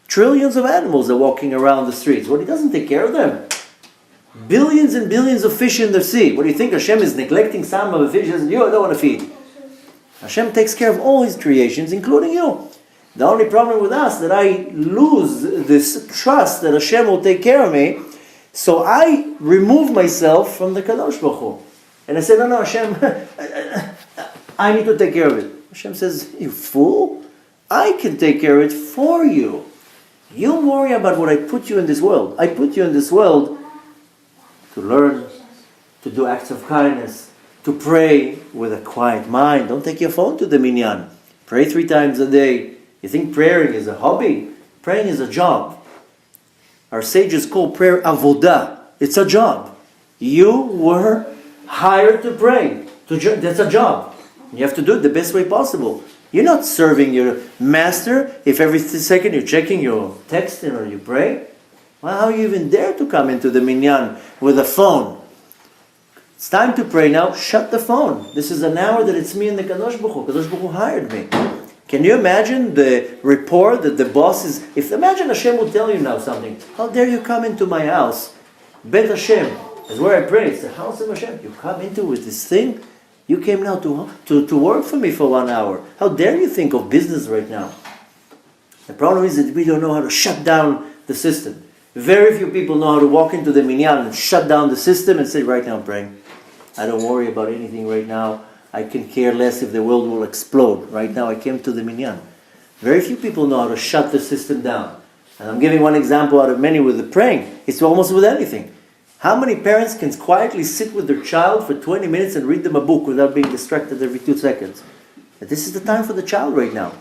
Trillions of animals are walking around the streets. What, he doesn't take care of them? Billions and billions of fish in the sea. What do you think, Hashem is neglecting some of the fish? He says, you, I don't want to feed. Hashem takes care of all His creations, including you. The only problem with us is that I lose this trust that Hashem will take care of me, so I remove myself from the Kadosh Baruch Hu. And I say, no, Hashem, I need to take care of it. Hashem says, you fool, I can take care of it for you. You worry about what I put you in this world. I put you in this world to learn, to do acts of kindness, to pray with a quiet mind. Don't take your phone to the minyan. Pray 3 times a day. You think praying is a hobby? Praying is a job. Our sages call prayer avodah. It's a job. You were hired to pray. That's a job. You have to do it the best way possible. You're not serving your master if every second you're checking your text or you pray. Well, how you even dare to come into the minyan with a phone? It's time to pray now. Shut the phone. This is an hour that it's me and the Kadosh Baruch Hu. Kadosh Baruch Hu hired me. Can you imagine the rapport that the boss is? If imagine Hashem will tell you now something. How dare you come into my house? Bet Hashem is where I pray. It's the house of Hashem. You come into with this thing. You came now to work for me for 1 hour. How dare you think of business right now? The problem is that we don't know how to shut down the system. Very few people know how to walk into the minyan and shut down the system and say, right now I'm praying. I don't worry about anything right now. I can care less if the world will explode. Right now I came to the minyan. Very few people know how to shut the system down. And I'm giving one example out of many with the praying. It's almost with anything. How many parents can quietly sit with their child for 20 minutes and read them a book without being distracted every 2 seconds? And this is the time for the child right now.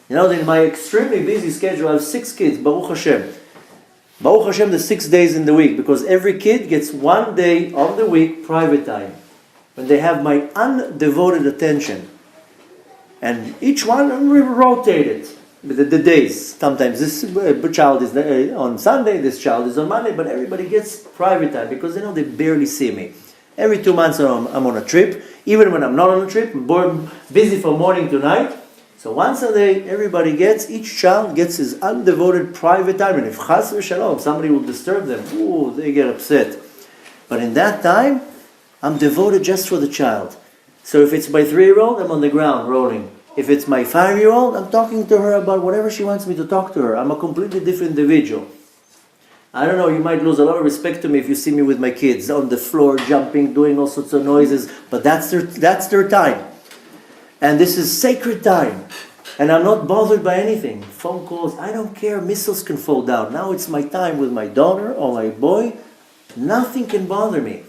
You know, in my extremely busy schedule, I have 6 kids, Baruch Hashem. Baruch Hashem, the 6 days in the week, because every kid gets 1 day of the week private time, when they have my undevoted attention. And each one, we rotate it, the days. Sometimes this child is on Sunday, this child is on Monday, but everybody gets private time, because they know they barely see me. Every 2 months I'm on a trip. Even when I'm not on a trip, I'm busy from morning to night. So once a day, each child gets his undevoted private time. And if chas v'shalom, somebody will disturb them, ooh, they get upset. But in that time, I'm devoted just for the child. So if it's my 3-year-old, I'm on the ground rolling. If it's my 5-year-old, I'm talking to her about whatever she wants me to talk to her. I'm a completely different individual. I don't know, you might lose a lot of respect to me if you see me with my kids on the floor, jumping, doing all sorts of noises. But that's their time. And this is sacred time. And I'm not bothered by anything. Phone calls, I don't care. Missiles can fall down. Now it's my time with my daughter or my boy. Nothing can bother me.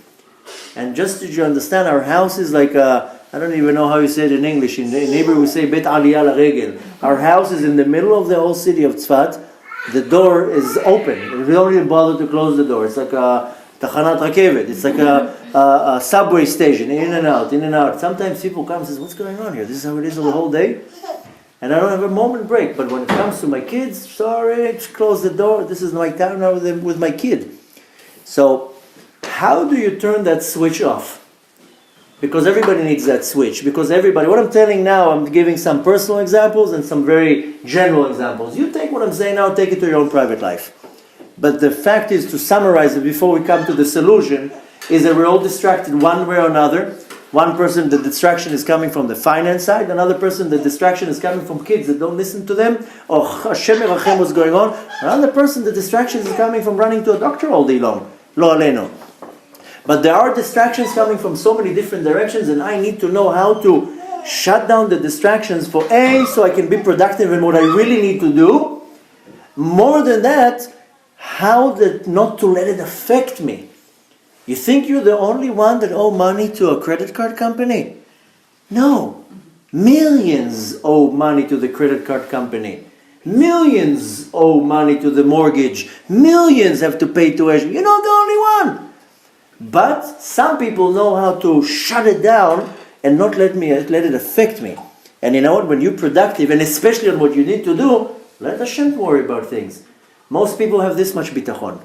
And just so you understand, our house is like I don't even know how you say it in English. In Hebrew we say Bet Aliyah LaRegel. Our house is in the middle of the whole city of Tzfat. The door is open. We don't even bother to close the door. It's like a Tachanat Rakevet. It's like a subway station, in and out, in and out. Sometimes people come and say, what's going on here? This is how it is the whole day? And I don't have a moment break. But when it comes to my kids, sorry, just close the door. This is my time now with my kid. So, how do you turn that switch off? Because everybody needs that switch. Because everybody, what I'm telling now, I'm giving some personal examples and some very general examples. You take what I'm saying now, take it to your own private life. But the fact is, to summarize it before we come to the solution, is that we're all distracted one way or another. One person, the distraction is coming from the finance side. Another person, the distraction is coming from kids that don't listen to them. Or Hashem Erachem, what's going on. Another person, the distraction is coming from running to a doctor all day long. Lo aleno. But there are distractions coming from so many different directions, and I need to know how to shut down the distractions for so I can be productive in what I really need to do. More than that, how not to let it affect me. You think you're the only one that owe money to a credit card company? No. Millions owe money to the credit card company. Millions owe money to the mortgage. Millions have to pay tuition. You're not the only one. But some people know how to shut it down and not let it affect me. And you know what? When you're productive, and especially on what you need to do, let Hashem worry about things. Most people have this much bitachon.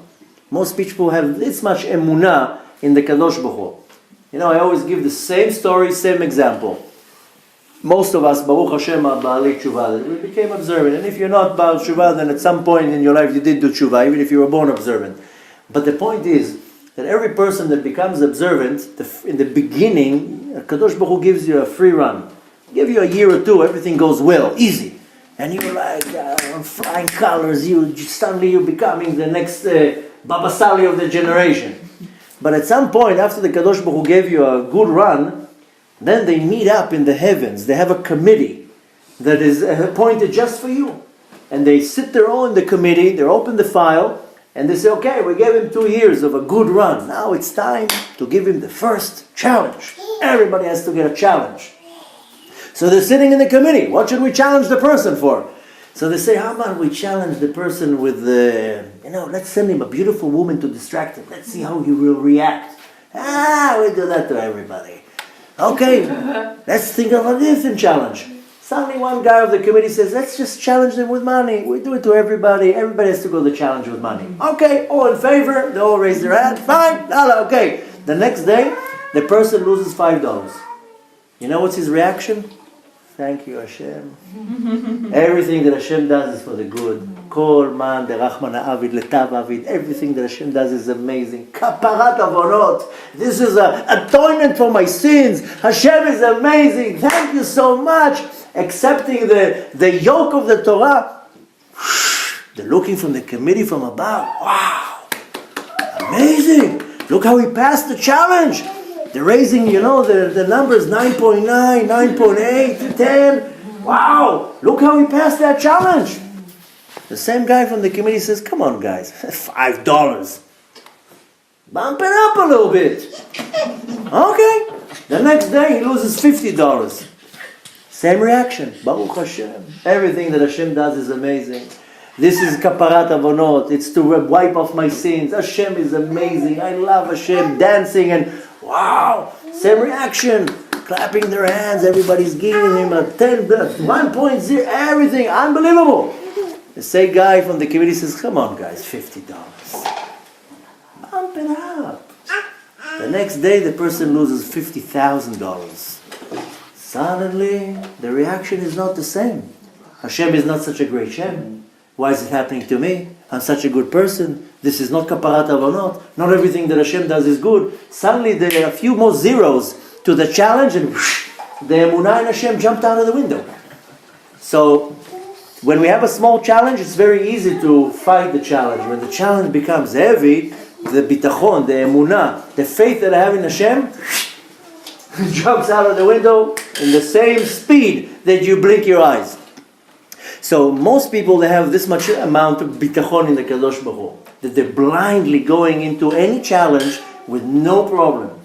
Most people have this much emunah in the Kadosh Baruch Hu. You know, I always give the same story, same example. Most of us, Baruch Hashem, are Baalei Tshuva. We became observant. And if you're not Baal Tshuva, then at some point in your life you did do Tshuva, even if you were born observant. But the point is that every person that becomes observant, in the beginning, Kadosh Baruch Hu gives you a free run. Give you a year or two, everything goes well, easy. And you're like, on flying colors, suddenly you're becoming the next Baba Sali of the generation. But at some point, after the Kadosh Baruch Hu gave you a good run, then they meet up in the heavens. They have a committee that is appointed just for you. And they sit there all in the committee, they open the file, and they say, okay, we gave him 2 years of a good run. Now it's time to give him the first challenge. Everybody has to get a challenge. So they're sitting in the committee. What should we challenge the person for? So they say, how about we challenge the person with let's send him a beautiful woman to distract him. Let's see how he will react. We do that to everybody. Okay, let's think of a different challenge. Suddenly one guy of the committee says, let's just challenge them with money. We do it to everybody. Everybody has to go to the challenge with money. Okay, all in favor. They all raise their hand. Fine. Okay. The next day, the person loses $5. You know what's his reaction? Thank you, Hashem. Everything that Hashem does is for the good. Kol man derachman ha'avid letav avid. Everything that Hashem does is amazing. Kaparat avonot. This is an atonement for my sins. Hashem is amazing. Thank you so much. Accepting the yoke of the Torah. They're looking from the committee from above. Wow. Amazing. Look how he passed the challenge. They're raising, the numbers 9.9, 9.8, 10. Wow, look how he passed that challenge. The same guy from the committee says, come on guys, $5. Bump it up a little bit. Okay. The next day he loses $50. Same reaction. Baruch Hashem. Everything that Hashem does is amazing. This is kaparat avonot. It's to wipe off my sins. Hashem is amazing. I love Hashem. Dancing and wow. Same reaction. Clapping their hands. Everybody's giving him a 10, 1.0. Everything. Unbelievable. The same guy from the committee says, come on guys, $50. Bump it up. The next day the person loses $50,000. Suddenly the reaction is not the same. Hashem is not such a great Shem. Why is it happening to me? I'm such a good person. This is not kaparat avonot. Not everything that Hashem does is good. Suddenly there are a few more zeros to the challenge and the Emunah in Hashem jumped out of the window. So when we have a small challenge, it's very easy to fight the challenge. When the challenge becomes heavy, the Bitachon, the Emunah, the faith that I have in Hashem jumps out of the window in the same speed that you blink your eyes. So most people, they have this much amount of bitachon in the Kadosh Baruch Hu, that they're blindly going into any challenge with no problem.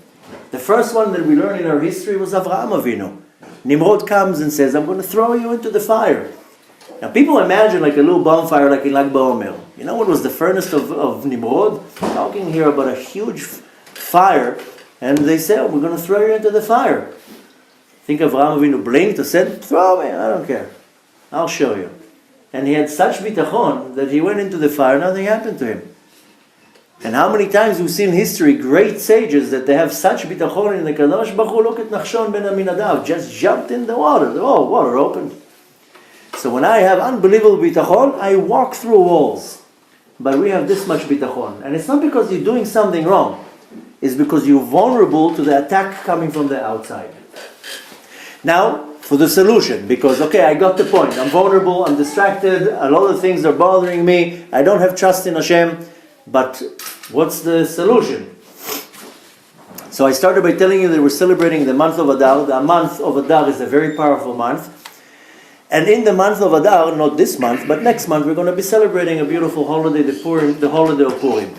The first one that we learned in our history was Avraham Avinu. Nimrod comes and says, I'm going to throw you into the fire. Now people imagine like a little bonfire like in Lag BaOmer. You know what was the furnace of Nimrod? We're talking here about a huge fire. And they say, we're going to throw you into the fire. Think Avraham Avinu blinked and said, throw me, I don't care. I'll show you. And he had such bitachon that he went into the fire, nothing happened to him. And how many times we've seen in history great sages that they have such bitachon in the Kadosh Baruch Hu. Look at Nachshon ben Aminadav, just jumped in the water. Oh, water opened. So when I have unbelievable bitachon, I walk through walls. But we have this much bitachon. And it's not because you're doing something wrong. It's because you're vulnerable to the attack coming from the outside. Now, for the solution, because, I got the point. I'm vulnerable, I'm distracted, a lot of things are bothering me, I don't have trust in Hashem, but what's the solution? So I started by telling you that we're celebrating the month of Adar. The month of Adar is a very powerful month. And in the month of Adar, not this month, but next month, we're going to be celebrating a beautiful holiday, the holiday of Purim.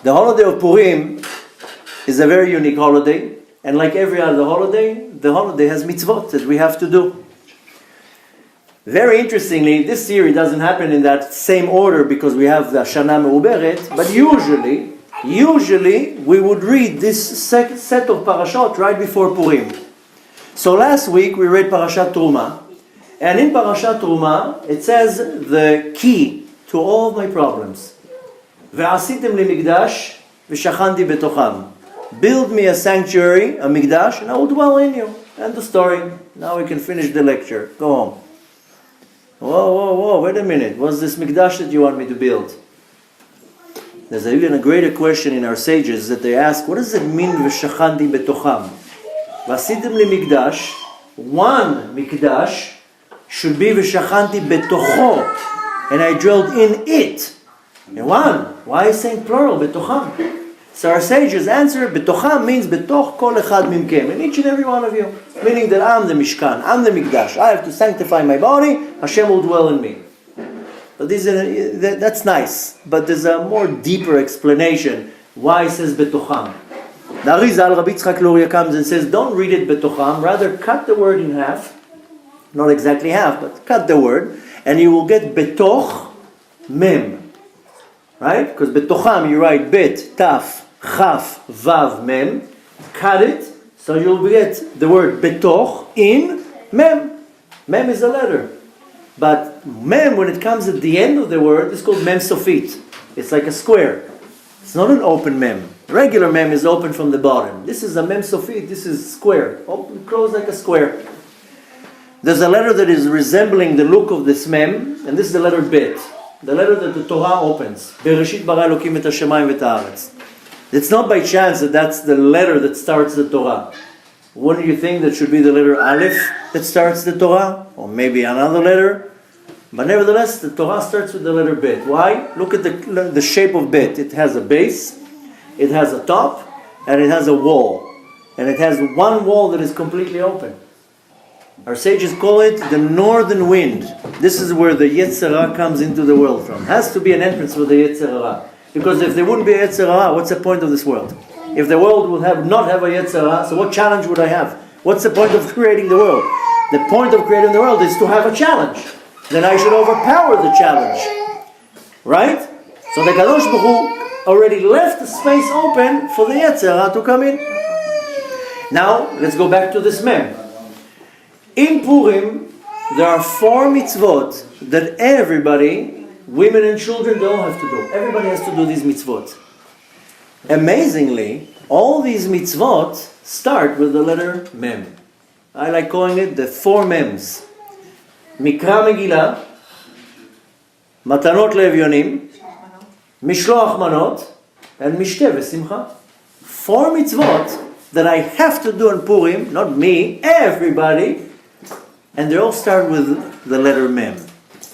The holiday of Purim is a very unique holiday. And like every other holiday, the holiday has mitzvot that we have to do. Very interestingly, this year it doesn't happen in that same order because we have the Shana Me'uberet, but usually we would read this set of parashot right before Purim. So last week we read Parashat Truma, and in Parashat Truma it says the key to all of my problems. Ve'asitem li migdash v'shachanti betocham. Build me a sanctuary, a mikdash, and I will dwell in you. End the story. Now we can finish the lecture. Go home. Whoa, wait a minute. What's this mikdash that you want me to build? There's even a greater question in our sages that they ask, what does it mean, v'shachanti betocham? V'asitem li mikdash, one mikdash should be v'shachanti betocho, and I dwelled in it. And one. Why is saying plural, betocham? So our sages answer, betocham means betoch kol echad mimkem, in each and every one of you. Meaning that I'm the Mishkan, I'm the Mikdash. I have to sanctify my body, Hashem will dwell in me. But that's nice. But there's a more deeper explanation why it says betocham. The Arizal, Rabbi Yitzchak Luria comes and says, don't read it betocham, rather cut the word in half. Not exactly half, but cut the word. And you will get betoch mem. Right? Because betocham you write bet, taf, chaf, vav, mem. Cut it, so you'll get the word betoch in mem. Mem is a letter. But mem, when it comes at the end of the word, is called mem sofit. It's like a square. It's not an open mem. Regular mem is open from the bottom. This is a mem sofit. This is square. Open, closed like a square. There's a letter that is resembling the look of this mem, and this is the letter bet. The letter that the Torah opens. Bereshit bara Elokim et hashamayim v'et haaretz. It's not by chance that that's the letter that starts the Torah. Wouldn't you think that should be the letter Aleph that starts the Torah? Or maybe another letter? But nevertheless, the Torah starts with the letter Bet. Why? Look at the shape of Bet. It has a base, it has a top, and it has a wall. And it has one wall that is completely open. Our sages call it the northern wind. This is where the Yetzer Hara comes into the world from. Has to be an entrance for the Yetzer Hara. Because if there wouldn't be a Yetzer Hara, what's the point of this world? If the world would not have a Yetzer Hara, so what challenge would I have? What's the point of creating the world? The point of creating the world is to have a challenge. Then I should overpower the challenge. Right? So the Kadosh Baruch Hu already left the space open for the Yetzer Hara to come in. Now, let's go back to this mem. In Purim, there are 4 mitzvot that everybody, women and children, don't have to do. Everybody has to do these mitzvot. Amazingly, all these mitzvot start with the letter mem. I like calling it the 4 mems. Mikra Megillah, Matanot Le'evyonim, Mishloach Manot, and Mishteh V'Simcha. 4 mitzvot that I have to do in Purim, not me, everybody, and they all start with the letter mem.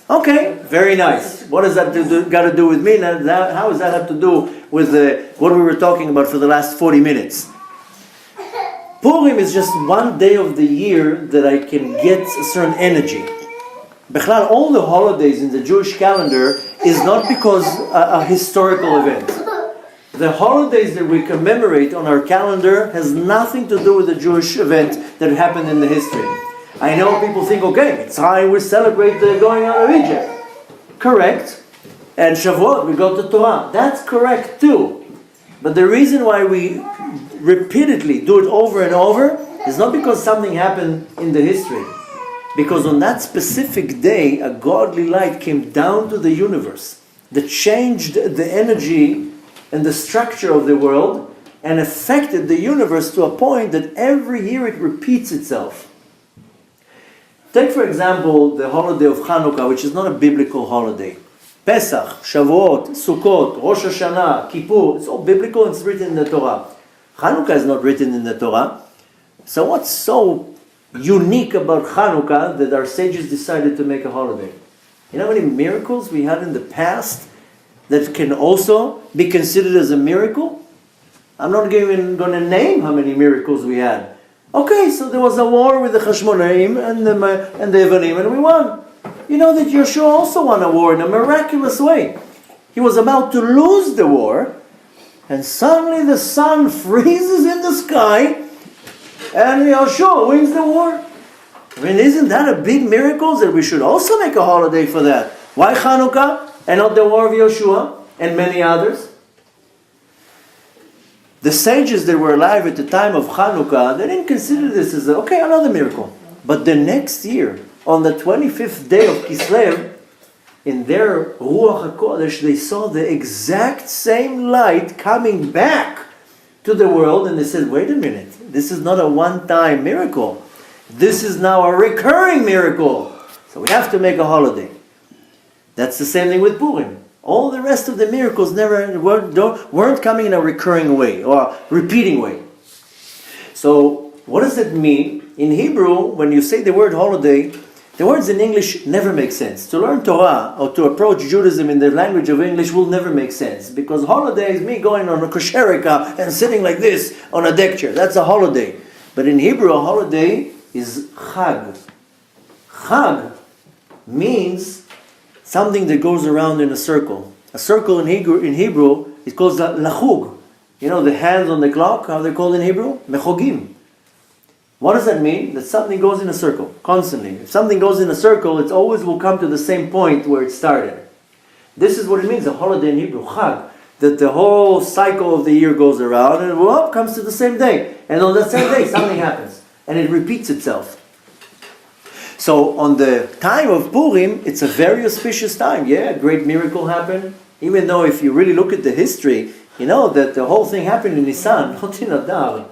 Okay, very nice. What does that got to do with me? How does that have to do with what we were talking about for the last 40 minutes? Purim is just one day of the year that I can get a certain energy. Bechlal, all the holidays in the Jewish calendar is not because a historical event. The holidays that we commemorate on our calendar has nothing to do with the Jewish event that happened in the history. I know people think, okay, it's how we celebrate the going out of Egypt. Correct. And Shavuot, we go to Torah. That's correct too. But the reason why we repeatedly do it over and over is not because something happened in the history. Because on that specific day, a godly light came down to the universe that changed the energy and the structure of the world and affected the universe to a point that every year it repeats itself. Take, for example, the holiday of Hanukkah, which is not a biblical holiday. Pesach, Shavuot, Sukkot, Rosh Hashanah, Kippur, it's all biblical, it's written in the Torah. Hanukkah is not written in the Torah. So what's so unique about Hanukkah that our sages decided to make a holiday? You know how many miracles we had in the past that can also be considered as a miracle? I'm not even going to name how many miracles we had. Okay, so there was a war with the Hashmonaim and the Yevanim, and we won. You know that Yeshua also won a war in a miraculous way. He was about to lose the war, and suddenly the sun freezes in the sky, and Yeshua wins the war. I mean, isn't that a big miracle that we should also make a holiday for that? Why Hanukkah and not the war of Yeshua and many others? The sages that were alive at the time of Hanukkah, they didn't consider this as, another miracle. But the next year, on the 25th day of Kislev, in their Ruach HaKodesh, they saw the exact same light coming back to the world, and they said, wait a minute, this is not a one-time miracle. This is now a recurring miracle. So we have to make a holiday. That's the same thing with Purim. All the rest of the miracles weren't coming in a recurring way or a repeating way. So what does it mean? In Hebrew, when you say the word holiday, the words in English never make sense. To learn Torah or to approach Judaism in the language of English will never make sense. Because holiday is me going on a kosherika and sitting like this on a deck chair. That's a holiday. But in Hebrew, a holiday is chag. Chag means something that goes around in a circle. A circle in Hebrew is called lachug. You know the hands on the clock, how they're called in Hebrew? Mechogim. What does that mean? That something goes in a circle, constantly. If something goes in a circle, it always will come to the same point where it started. This is what it means, a holiday in Hebrew, chag. That the whole cycle of the year goes around and comes to the same day. And on that same day, something happens. And it repeats itself. So on the time of Purim, it's a very auspicious time. Yeah, a great miracle happened. Even though if you really look at the history, you know that the whole thing happened in Nisan, not in Adar.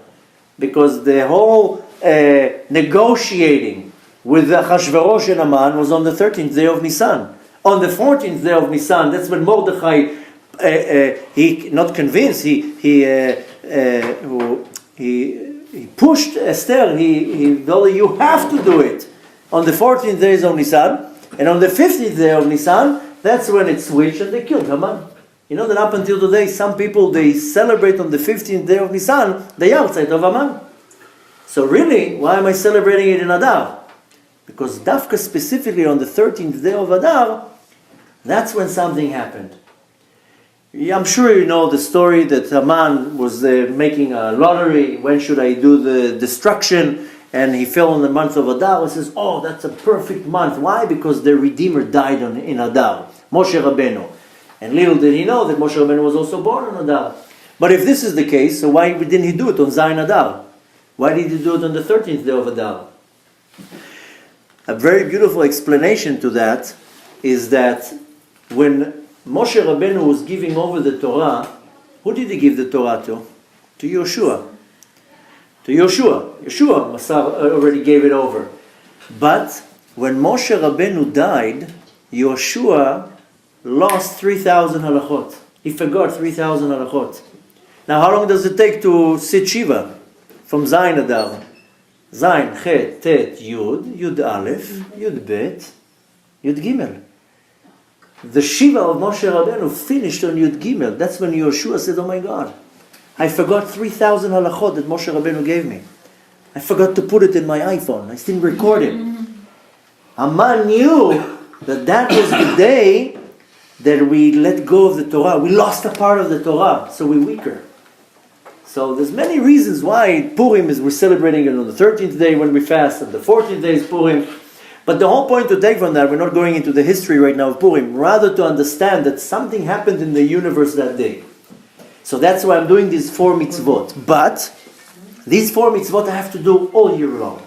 Because the whole negotiating with Achashverosh and Haman was on the 13th day of Nisan. On the 14th day of Nisan, that's when Mordechai, he not convinced, he pushed Esther, he told her, you have to do it. On the 14th day of Nisan, and on the 15th day of Nisan, that's when it switched and they killed Haman. You know that up until today, some people, they celebrate on the 15th day of Nisan, the yahrzeit of Haman. So really, why am I celebrating it in Adar? Because Dafka specifically on the 13th day of Adar, that's when something happened. I'm sure you know the story that Haman was making a lottery, when should I do the destruction, and he fell in the month of Adar. He says, oh, that's a perfect month. Why? Because the Redeemer died in Adar, Moshe Rabbeinu. And little did he know that Moshe Rabbeinu was also born on Adar. But if this is the case, so why didn't he do it on Zayin Adar? Why did he do it on the 13th day of Adar? A very beautiful explanation to that is that when Moshe Rabbeinu was giving over the Torah, who did he give the Torah to? To Yoshua. To Yoshua. Yoshua already gave it over. But when Moshe Rabbeinu died, Yoshua lost 3,000 halachot. He forgot 3,000 halachot. Now how long does it take to sit Shiva? From Zayin Adar. Zayin, Chet, Tet, Yud, Yud Aleph, Yud Bet, Yud Gimel. The Shiva of Moshe Rabbeinu finished on Yud Gimel. That's when Yoshua said, oh my God, I forgot 3,000 halachot that Moshe Rabbeinu gave me. I forgot to put it in my iPhone. I didn't record it. Haman knew that was the day that we let go of the Torah. We lost a part of the Torah, so we're weaker. So there's many reasons why Purim we're celebrating it on the 13th day when we fast, and the 14th day is Purim. But the whole point to take from that, we're not going into the history right now of Purim, rather to understand that something happened in the universe that day. So that's why I'm doing these 4 mitzvot. But these 4 mitzvot I have to do all year long.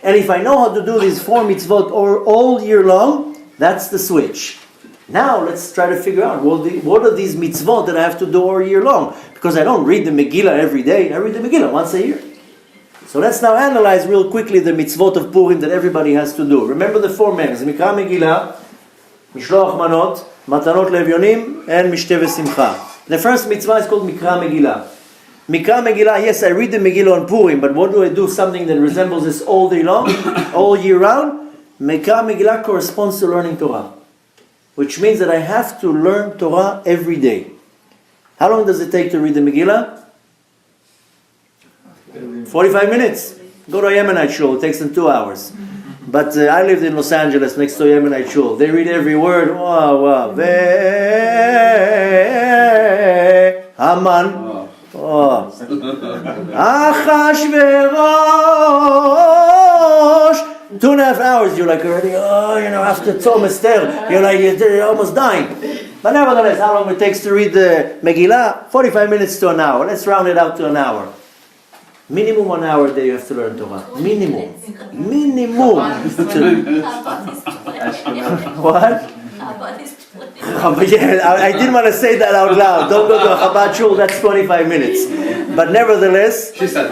And if I know how to do these 4 mitzvot all year long, that's the switch. Now let's try to figure out what are these mitzvot that I have to do all year long. Because I don't read the Megillah every day. I read the Megillah once a year. So let's now analyze real quickly the mitzvot of Purim that everybody has to do. Remember the 4 manners. Mikra Megillah, Mishloach Manot, Matanot Levyonim, and Mishteh V'Simcha. The first mitzvah is called Mikra Megillah. Mikra Megillah, yes, I read the Megillah on Purim, but what do I do? Something that resembles this all day long, all year round? Mikra Megillah corresponds to learning Torah. Which means that I have to learn Torah every day. How long does it take to read the Megillah? 45 minutes. Go to a Yemenite shul, it takes them 2 hours. But I lived in Los Angeles next to a Yemenite shul. They read every word. Wow, wow. Haman. Achashverosh. 2.5 hours, you're like already, after Tzom Esther, you're almost dying. But nevertheless, how long it takes to read the Megillah? 45 minutes to an hour. Let's round it out to an hour. Minimum 1 hour a day you have to learn Torah. Minimum. What? Yeah, I didn't want to say that out loud. Don't go to a Chabad shul, that's 25 minutes. But nevertheless, listen,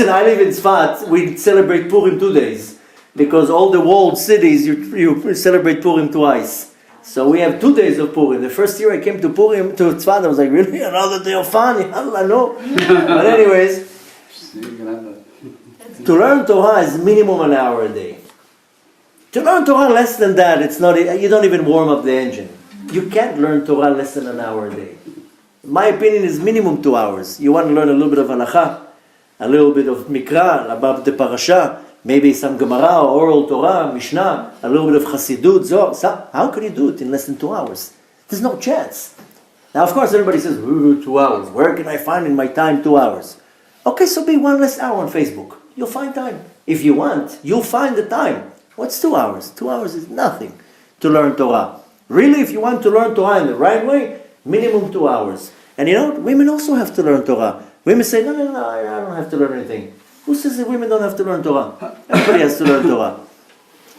I live in Tzfat, we celebrate Purim 2 days. Because all the walled cities, you celebrate Purim twice. So we have 2 days of Purim. The first year I came to Purim, to Tzfat, I was like, really? Another day of fun? Yalla, no. But anyways, to learn Torah is minimum 1 hour a day. To learn Torah less than that, it's not. You don't even warm up the engine. You can't learn Torah less than 1 hour a day. My opinion is minimum 2 hours. You want to learn a little bit of halakha, a little bit of mikra, about the parasha, maybe some Gemara, oral Torah, Mishnah, a little bit of Chassidut, Zohar. How can you do it in less than 2 hours? There's no chance. Now, of course, everybody says, 2 hours. Where can I find in my time 2 hours? Okay, so be 1 less hour on Facebook. You'll find time. If you want, you'll find the time. What's 2 hours? 2 hours is nothing to learn Torah. Really, if you want to learn Torah in the right way, minimum 2 hours. And you know what? Women also have to learn Torah. Women say, no, I don't have to learn anything. Who says that women don't have to learn Torah? Everybody has to learn Torah.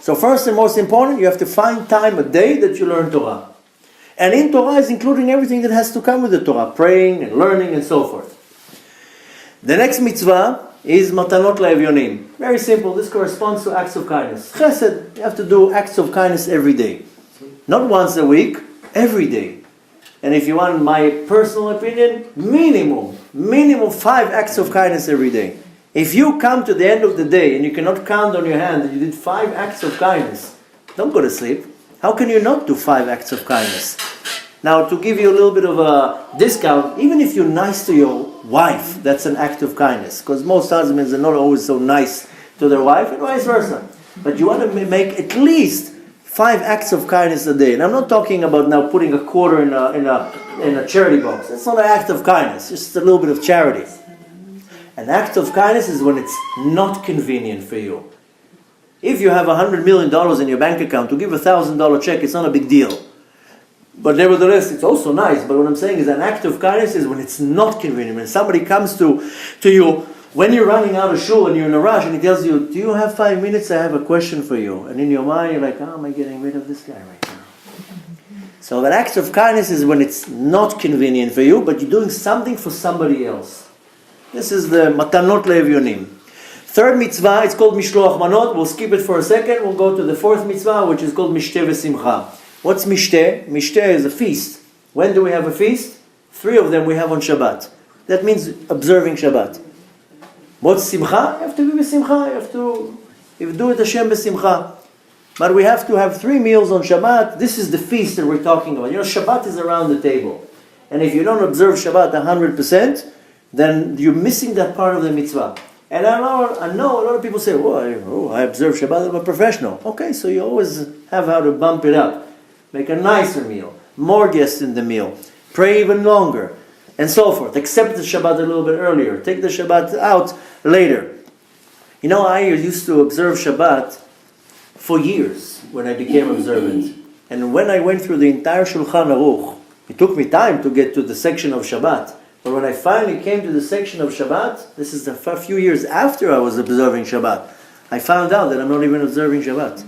So first and most important, you have to find time a day that you learn Torah. And in Torah is including everything that has to come with the Torah, praying and learning and so forth. The next mitzvah is matanot la'evyonim. Very simple, this corresponds to acts of kindness. Chesed, you have to do acts of kindness every day. Not once a week, every day. And if you want my personal opinion, minimum 5 acts of kindness every day. If you come to the end of the day and you cannot count on your hand that you did 5 acts of kindness, don't go to sleep. How can you not do 5 acts of kindness? Now, to give you a little bit of a discount, even if you're nice to your wife, that's an act of kindness. Because most husbands are not always so nice to their wife, and vice versa. But you want to make at least 5 acts of kindness a day. And I'm not talking about now putting a quarter in a charity box. That's not an act of kindness, just a little bit of charity. An act of kindness is when it's not convenient for you. If you have $100 million in your bank account, to give a $1,000 check, it's not a big deal. But nevertheless, it's also nice. But what I'm saying is an act of kindness is when it's not convenient. When somebody comes to you, when you're running out of shul and you're in a rush, and he tells you, do you have 5 minutes? I have a question for you. And in your mind, you're like, how am I getting rid of this guy right now? So an act of kindness is when it's not convenient for you, but you're doing something for somebody else. This is the matanot le'evyonim. Third mitzvah, it's called mishloach manot. We'll skip it for a second. We'll go to the fourth mitzvah, which is called mishteh v'simcha. What's mishteh? Mishteh is a feast. When do we have a feast? 3 of them we have on Shabbat. That means observing Shabbat. What's simcha? You have to be b'simcha. You do it Hashem b'simcha. But we have to have 3 meals on Shabbat. This is the feast that we're talking about. You know, Shabbat is around the table. And if you don't observe Shabbat 100%, then you're missing that part of the mitzvah. And I know a lot of people say, I observe Shabbat, I'm a professional. Okay, so you always have how to bump it up. Make a nicer meal, more guests in the meal, pray even longer, and so forth. Accept the Shabbat a little bit earlier. Take the Shabbat out later. You know, I used to observe Shabbat for years when I became observant. And when I went through the entire Shulchan Aruch, it took me time to get to the section of Shabbat. But when I finally came to the section of Shabbat, this is a few years after I was observing Shabbat, I found out that I'm not even observing Shabbat.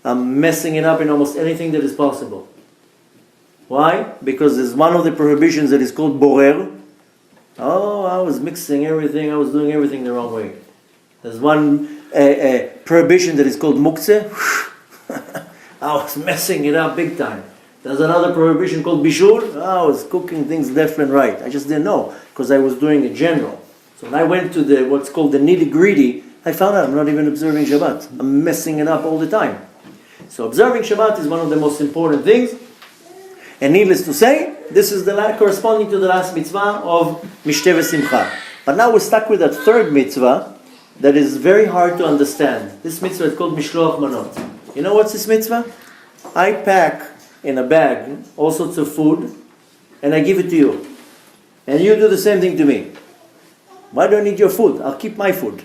I'm messing it up in almost anything that is possible. Why? Because there's one of the prohibitions that is called borer. Oh, I was mixing everything, I was doing everything the wrong way. There's one prohibition that is called muktzeh. I was messing it up big time. There's another prohibition called bishul. I was cooking things left and right. I just didn't know because I was doing it general. So when I went to what's called the nitty-gritty, I found out I'm not even observing Shabbat. I'm messing it up all the time. So observing Shabbat is one of the most important things. And needless to say, this is corresponding to the last mitzvah of mishteh v'simcha. But now we're stuck with that third mitzvah that is very hard to understand. This mitzvah is called mishloach manot. You know what's this mitzvah? I pack in a bag all sorts of food and I give it to you. And you do the same thing to me. Why do I need your food? I'll keep my food.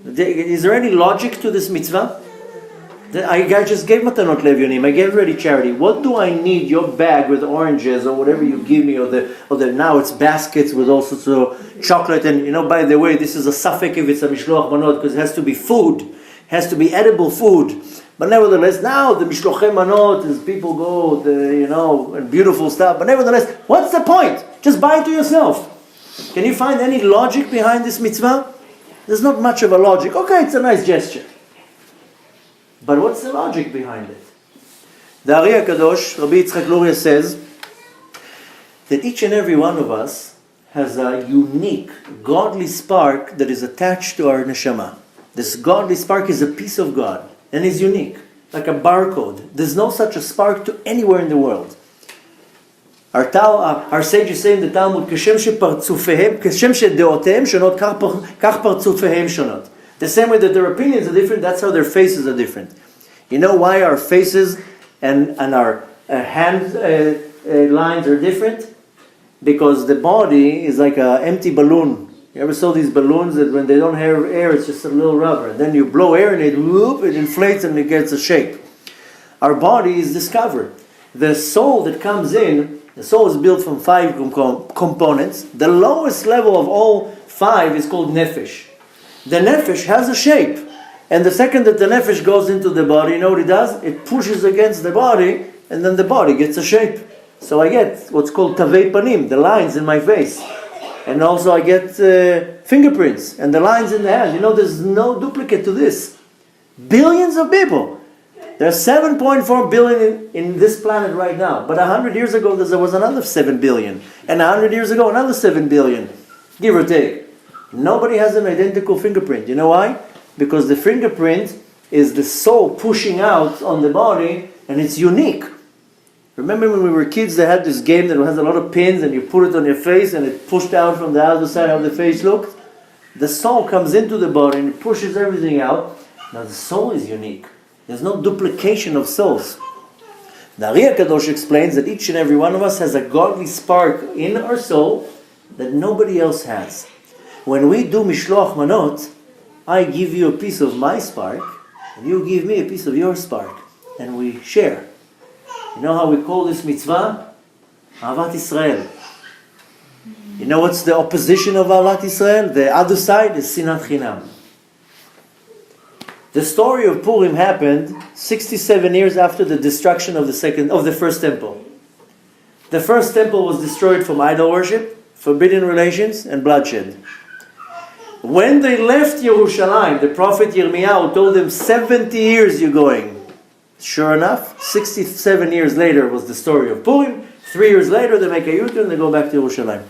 Is there any logic to this mitzvah? I just gave matanot le'evyonim. I gave already charity. What do I need your bag with oranges or whatever you give me, or the now it's baskets with all sorts of chocolate? And by the way, this is a suffix if it's a mishloach manot because it has to be food, it has to be edible food. But nevertheless, now the mishlochei manot is people go, and beautiful stuff. But nevertheless, what's the point? Just buy it to yourself. Can you find any logic behind this mitzvah? There's not much of a logic. Okay, it's a nice gesture. But what's the logic behind it? The Ari HaKadosh, Rabbi Yitzchak Luria, says that each and every one of us has a unique, godly spark that is attached to our neshama. This godly spark is a piece of God and is unique, like a barcode. There's no such a spark to anywhere in the world. Our sages say in the Talmud, כשם שדעותיהם שונות, כך פרצופיהם שונות. The same way that their opinions are different, that's how their faces are different. You know why our faces and our hand lines are different? Because the body is like an empty balloon. You ever saw these balloons that when they don't have air, it's just a little rubber. And then you blow air and it inflates and it gets a shape. Our body is discovered. The soul that comes in, the soul is built from 5 components. The lowest level of all 5 is called nefesh. The nefesh has a shape. And the second that the nefesh goes into the body, you know what it does? It pushes against the body, and then the body gets a shape. So I get what's called tavei panim, the lines in my face. And also I get fingerprints and the lines in the hand. You know, there's no duplicate to this. Billions of people. There are 7.4 billion in this planet right now. But 100 years ago there was another 7 billion. And 100 years ago another 7 billion. Give or take. Nobody has an identical fingerprint. You know why? Because the fingerprint is the soul pushing out on the body, and it's unique. Remember when we were kids, they had this game that has a lot of pins, and you put it on your face, and it pushed out from the other side how the face looked? The soul comes into the body, and it pushes everything out. Now the soul is unique. There's no duplication of souls. The Ari HaKadosh explains that each and every one of us has a godly spark in our soul that nobody else has. When we do Mishloach Manot, I give you a piece of my spark, and you give me a piece of your spark, and we share. You know how we call this mitzvah? Ahavat Israel. You know what's the opposition of Ahavat Israel? The other side is Sinat Chinam. The story of Purim happened 67 years after the destruction of the first temple. The first temple was destroyed from idol worship, forbidden relations, and bloodshed. When they left Yerushalayim, the prophet Yirmiyahu told them, 70 years you're going. Sure enough, 67 years later was the story of Purim. 3 years later they make a U-turn, they go back to Yerushalayim.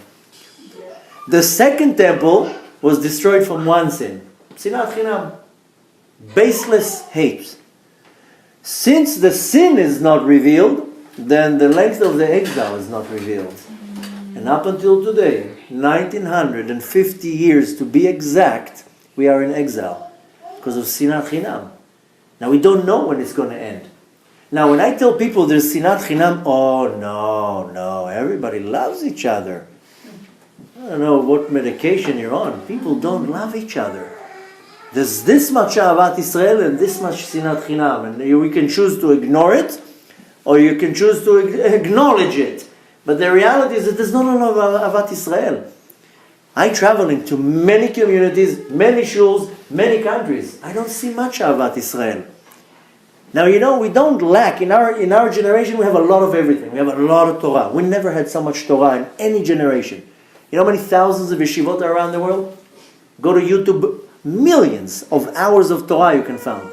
The second temple was destroyed from one sin. Sinat Chinam. Baseless hate. Since the sin is not revealed, then the length of the exile is not revealed. And up until today, 1950 years to be exact, we are in exile because of Sinat Chinam. Now we don't know when it's going to end. Now when I tell people there's Sinat Chinam, oh no, everybody loves each other. I don't know what medication you're on. People don't love each other. There's this much Ahavat Israel and this much Sinat Chinam. And we can choose to ignore it, or you can choose to acknowledge it. But the reality is that there's not a lot of Ahavat Israel. I travel into many communities, many shuls, many countries. I don't see much Ahavat Israel. Now, you know, we don't lack. In our generation, we have a lot of everything. We have a lot of Torah. We never had so much Torah in any generation. You know how many thousands of yeshivot are around the world? Go to YouTube, millions of hours of Torah you can find.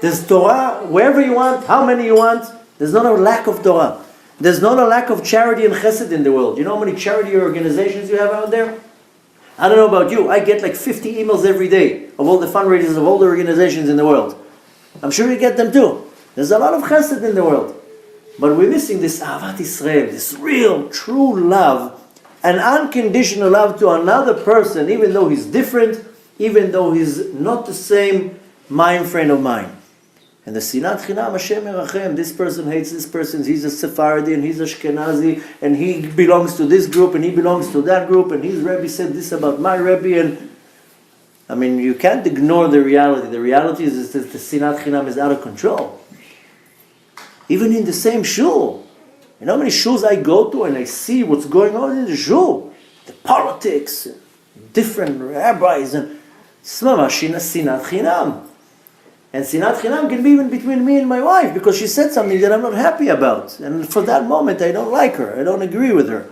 There's Torah wherever you want, how many you want. There's not a lack of Torah. There's not a lack of charity and chesed in the world. You know how many charity organizations you have out there? I don't know about you. I get like 50 emails every day of all the fundraisers of all the organizations in the world. I'm sure you get them too. There's a lot of chesed in the world. But we're missing this Ahavat Israel, this real, true love, an unconditional love to another person, even though he's different, even though he's not the same mind frame of mine. And the Sinat Chinam, Hashem Erachem, this person hates this person, he's a Sephardi and he's Ashkenazi, and he belongs to this group and he belongs to that group, and his Rebbe said this about my Rebbe, and I mean, you can't ignore the reality. The reality is that the Sinat Chinam is out of control. Even in the same shul. You know how many shuls I go to and I see what's going on in the shul? The politics, different rabbis, and it's mamash Sinat Chinam. And Sinat Chinam can be even between me and my wife because she said something that I'm not happy about. And for that moment, I don't like her. I don't agree with her.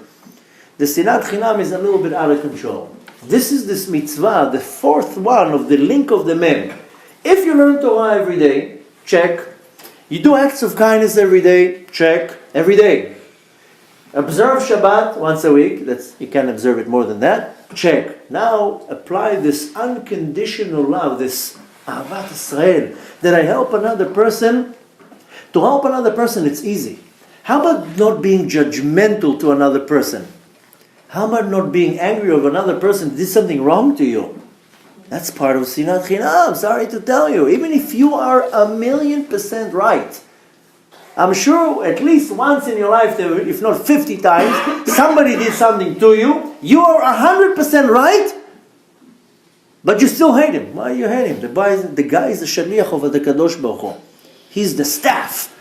The Sinat Chinam is a little bit out of control. This is this mitzvah, the fourth one of the link of the mem. If you learn Torah every day, check. You do acts of kindness every day, check. Every day. Observe Shabbat once a week. You can't observe it more than that. Check. Now apply this unconditional love, this Ahavat Israel, that I help another person. To help another person, it's easy. How about not being judgmental to another person? How about not being angry of another person did something wrong to you? That's part of Sinat Chinam, sorry to tell you. Even if you are 1,000,000% right, I'm sure at least once in your life, if not 50 times, somebody did something to you. You are 100% right, but you still hate him. Why do you hate him? The guy is the shaliach of the Kadosh Baruch Hu. He's the staff.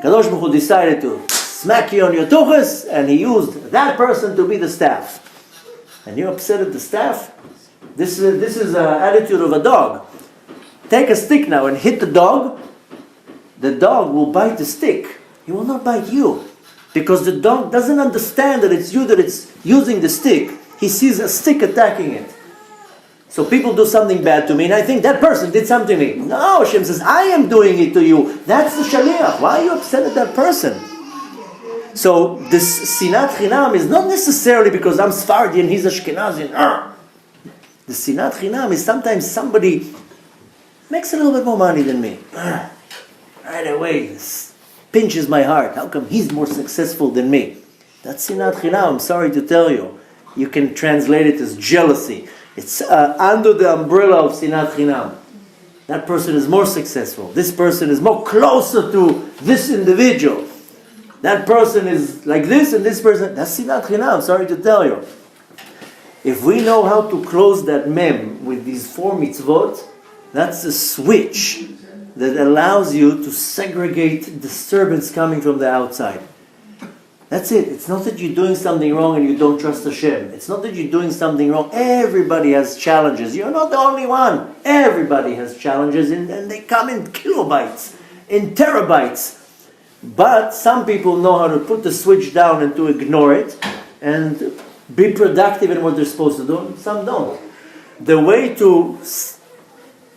Kadosh Baruch Hu decided to smack you on your tuchus, and he used that person to be the staff. And you're upset at the staff? This is an attitude of a dog. Take a stick now and hit the dog. The dog will bite the stick. He will not bite you. Because the dog doesn't understand that it's you that it's using the stick. He sees a stick attacking it. So people do something bad to me and I think that person did something to me. No, Hashem says, I am doing it to you. That's the shaliach. Why are you upset at that person? So this sinat chinam is not necessarily because I'm Sephardi and he's Ashkenazi. The sinat chinam is sometimes somebody makes a little bit more money than me. Right away, this pinches my heart. How come he's more successful than me? That's sinat chinam. I'm sorry to tell you. You can translate it as jealousy. It's under the umbrella of sinat chinam. That person is more successful. This person is more closer to this individual. That person is like this and this person. That's sinat chinam. Sorry to tell you. If we know how to close that mem with these 4 mitzvot, that's a switch that allows you to segregate disturbance coming from the outside. That's it. It's not that you're doing something wrong and you don't trust Hashem. It's not that you're doing something wrong. Everybody has challenges. You're not the only one. Everybody has challenges and they come in kilobytes, in terabytes. But some people know how to put the switch down and to ignore it and be productive in what they're supposed to do. Some don't. The way to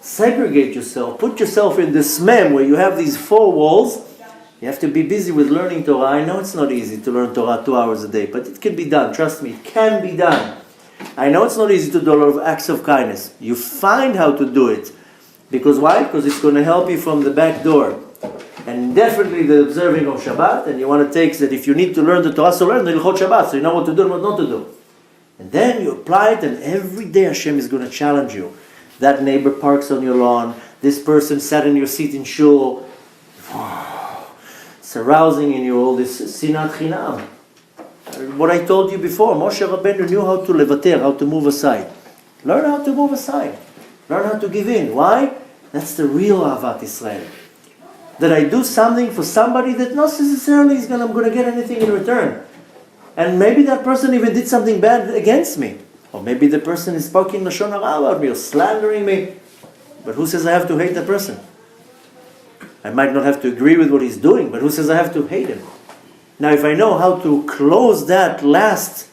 segregate yourself, put yourself in this mem where you have these 4 walls. You have to be busy with learning Torah. I know it's not easy to learn Torah 2 hours a day, but it can be done. Trust me, it can be done. I know it's not easy to do a lot of acts of kindness. You find how to do it. Because why? Because it's going to help you from the back door. And definitely the observing of Shabbat, and you want to take that if you need to learn the Torah, so learn the Hilchot Shabbat, so you know what to do and what not to do. And then you apply it, and every day Hashem is going to challenge you. That neighbor parks on your lawn. This person sat in your seat in shul. It's arousing in you all this sinat chinam. What I told you before, Moshe Rabbeinu knew how to levater, how to move aside. Learn how to move aside. Learn how to give in. Why? That's the real Ahavat Israel. That I do something for somebody that not necessarily I'm going to get anything in return. And maybe that person even did something bad against me. Or maybe the person is speaking Lashon Hara about me or slandering me. But who says I have to hate that person? I might not have to agree with what he's doing, but who says I have to hate him? Now, if I know how to close that last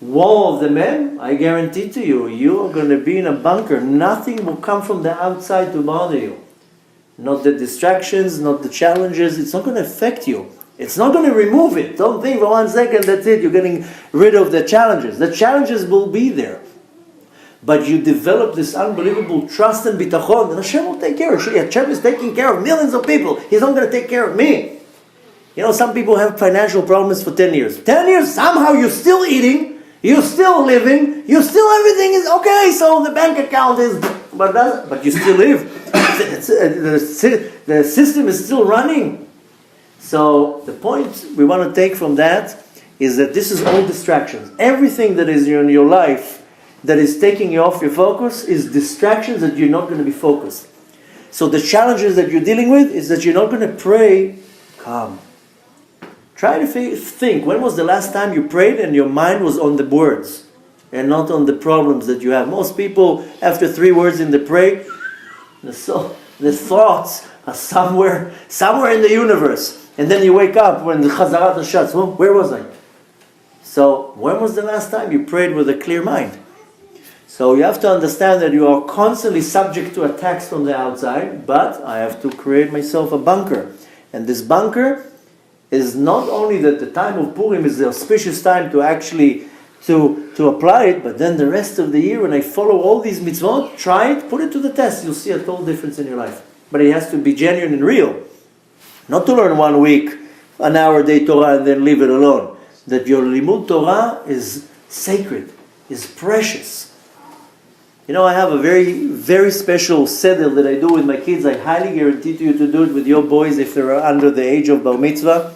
wall of the mem, I guarantee to you, you're going to be in a bunker. Nothing will come from the outside to bother you. Not the distractions, not the challenges. It's not going to affect you. It's not going to remove it. Don't think for 1 second that's it. You're getting rid of the challenges. The challenges will be there. But you develop this unbelievable trust and bitachon that Hashem will take care of you. Hashem is taking care of millions of people. He's not going to take care of me. You know, some people have financial problems for 10 years. 10 years, somehow you're still eating, you're still living, everything is okay, so the bank account is, but you still live. The system is still running. So the point we want to take from that is that this is all distractions. Everything that is in your life that is taking you off your focus is distractions that you're not going to be focused. So the challenges that you're dealing with is that you're not going to pray calm. Try to think, when was the last time you prayed and your mind was on the words and not on the problems that you have? Most people, after 3 words in the prayer, the thoughts are somewhere in the universe. And then you wake up when the Chazarat Hashatz, well, where was I? So, when was the last time you prayed with a clear mind? So you have to understand that you are constantly subject to attacks from the outside, but I have to create myself a bunker. And this bunker is not only that the time of Purim is the auspicious time to actually to apply it, but then the rest of the year when I follow all these mitzvot, try it, put it to the test, you'll see a total difference in your life. But it has to be genuine and real. Not to learn 1 week, an hour a day Torah and then leave it alone. That your limud Torah is sacred, is precious. You know, I have a very, very special seder that I do with my kids. I highly guarantee to you to do it with your boys if they're under the age of bar mitzvah.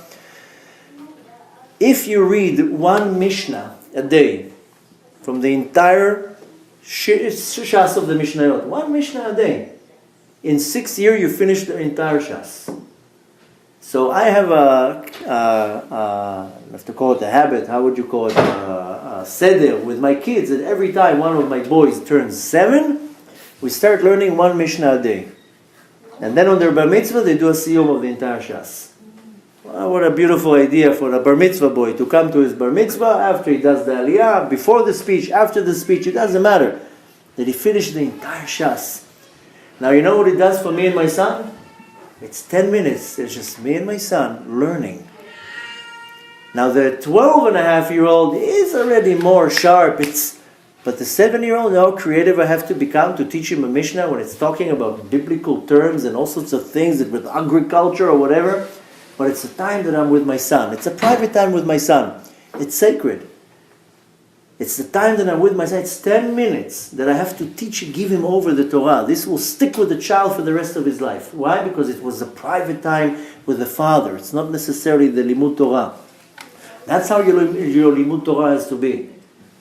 If you read 1 Mishnah a day from the entire Shas of the Mishnayot, 1 Mishnah a day, in 6 years you finish the entire Shas. So I have I have to call it a habit, how would you call it, a seder with my kids, that every time one of my boys turns 7, we start learning one Mishnah a day. And then on their bar mitzvah, they do a siyum of the entire Shas. Well, what a beautiful idea for a bar mitzvah boy to come to his bar mitzvah after he does the aliyah, before the speech, after the speech, it doesn't matter. That he finished the entire Shas. Now you know what it does for me and my son? It's 10 minutes. It's just me and my son learning. Now the 12-and-a-half-year-old is already more sharp. But the 7-year-old, how creative I have to become to teach him a Mishnah when it's talking about biblical terms and all sorts of things that with agriculture or whatever. But it's a time that I'm with my son. It's a private time with my son. It's sacred. It's the time that I'm with my son. It's 10 minutes that I have to give him over the Torah. This will stick with the child for the rest of his life. Why? Because it was a private time with the father. It's not necessarily the limud Torah. That's how your limud Torah has to be.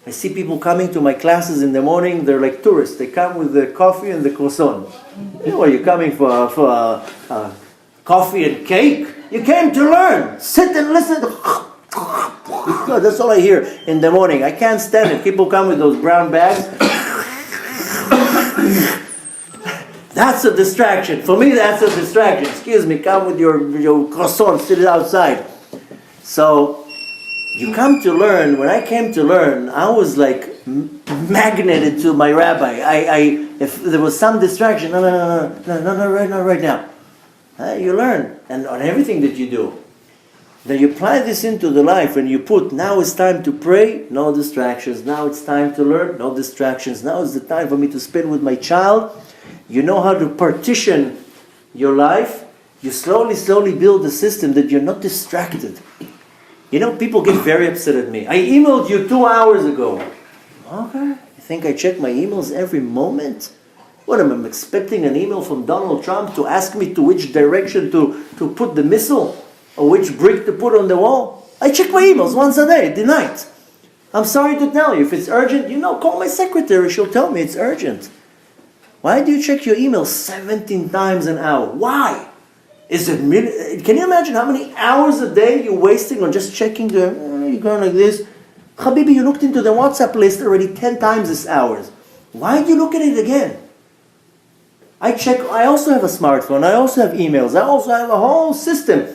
I see people coming to my classes in the morning. They're like tourists. They come with the coffee and the croissant. You know, are you coming for coffee and cake? You came to learn. Sit and listen. That's all I hear in the morning. I can't stand it. People come with those brown bags. That's a distraction. For me, that's a distraction. Excuse me, come with your croissant, sit it outside. So, you come to learn. When I came to learn, I was like magneted to my rabbi. If there was some distraction, no, right now. You learn, and on everything that you do. Then you apply this into the life, and you put, now it's time to pray, no distractions. Now it's time to learn, no distractions. Now is the time for me to spend with my child. You know how to partition your life. You slowly build a system that you're not distracted. You know, people get very upset at me. I emailed you 2 hours ago. Okay, you think I check my emails every moment? What, am I expecting an email from Donald Trump to ask me to which direction to put the missile? Or which brick to put on the wall? I check my emails once a day, at the night. I'm sorry to tell you, if it's urgent, call my secretary, she'll tell me it's urgent. Why do you check your email 17 times an hour? Why? Can you imagine how many hours a day you're wasting on just checking you're going like this? Habibi, you looked into the WhatsApp list already 10 times this hours. Why do you look at it again? I also have a smartphone, I also have emails, I also have a whole system.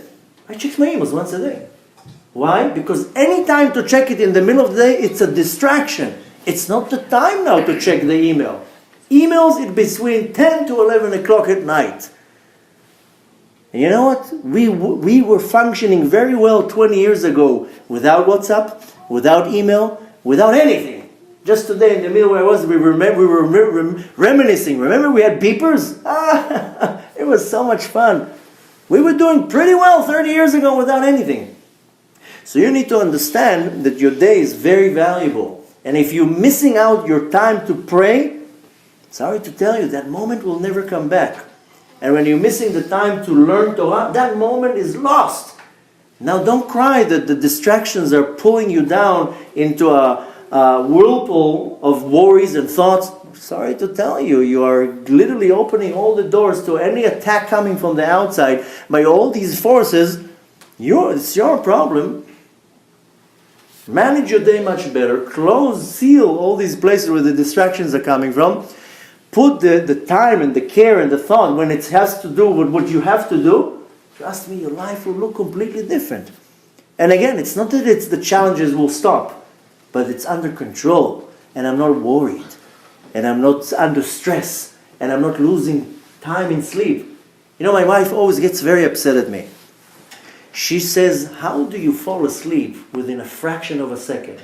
I check my emails once a day. Why? Because any time to check it in the middle of the day, it's a distraction. It's not the time now to check the email. Emails in between 10 to 11 o'clock at night. And you know what? We were functioning very well 20 years ago without WhatsApp, without email, without anything. Just today in the middle where I was, we were reminiscing. Remember we had beepers? It was so much fun. We were doing pretty well 30 years ago without anything. So you need to understand that your day is very valuable. And if you're missing out your time to pray, sorry to tell you, that moment will never come back. And when you're missing the time to learn Torah, that moment is lost. Now don't cry that the distractions are pulling you down into a whirlpool of worries and thoughts. Sorry to tell you, you are literally opening all the doors to any attack coming from the outside by all these forces. It's your problem. Manage your day much better. Seal all these places where the distractions are coming from. Put the time and the care and the thought when it has to do with what you have to do. Trust me, your life will look completely different. And again, it's not that the challenges will stop, but it's under control. And I'm not worried. And I'm not under stress. And I'm not losing time in sleep. My wife always gets very upset at me. She says, how do you fall asleep within a fraction of a second?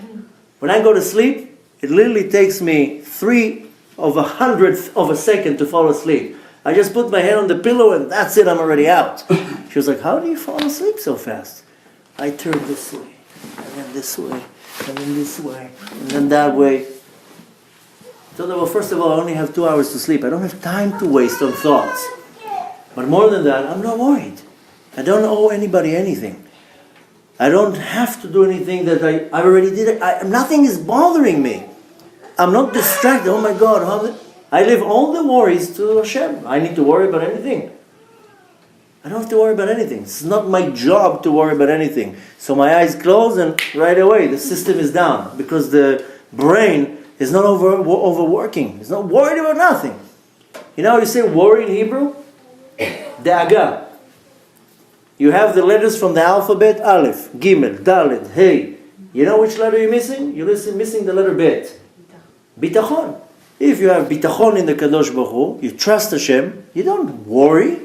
When I go to sleep, it literally takes me 3/100th of a second to fall asleep. I just put my head on the pillow and that's it, I'm already out. She was like, how do you fall asleep so fast? I turn this way, and then this way, and then this way, and then that way. So, well, first of all, I only have 2 hours to sleep. I don't have time to waste on thoughts. But more than that, I'm not worried. I don't owe anybody anything. I don't have to do anything that I already did. Nothing is bothering me. I'm not distracted. Oh my God. I leave all the worries to Hashem. I need to worry about anything. I don't have to worry about anything. It's not my job to worry about anything. So my eyes close and right away the system is down because the brain is not overworking. It's not worried about nothing. You know how you say worry in Hebrew? Da'aga. You have the letters from the alphabet, Aleph, Gimel, Dalet, Hey. You know which letter you're missing? You're missing the letter Bet. Bitachon. If you have bitachon in the Kadosh Baruch Hu, you trust Hashem, you don't worry.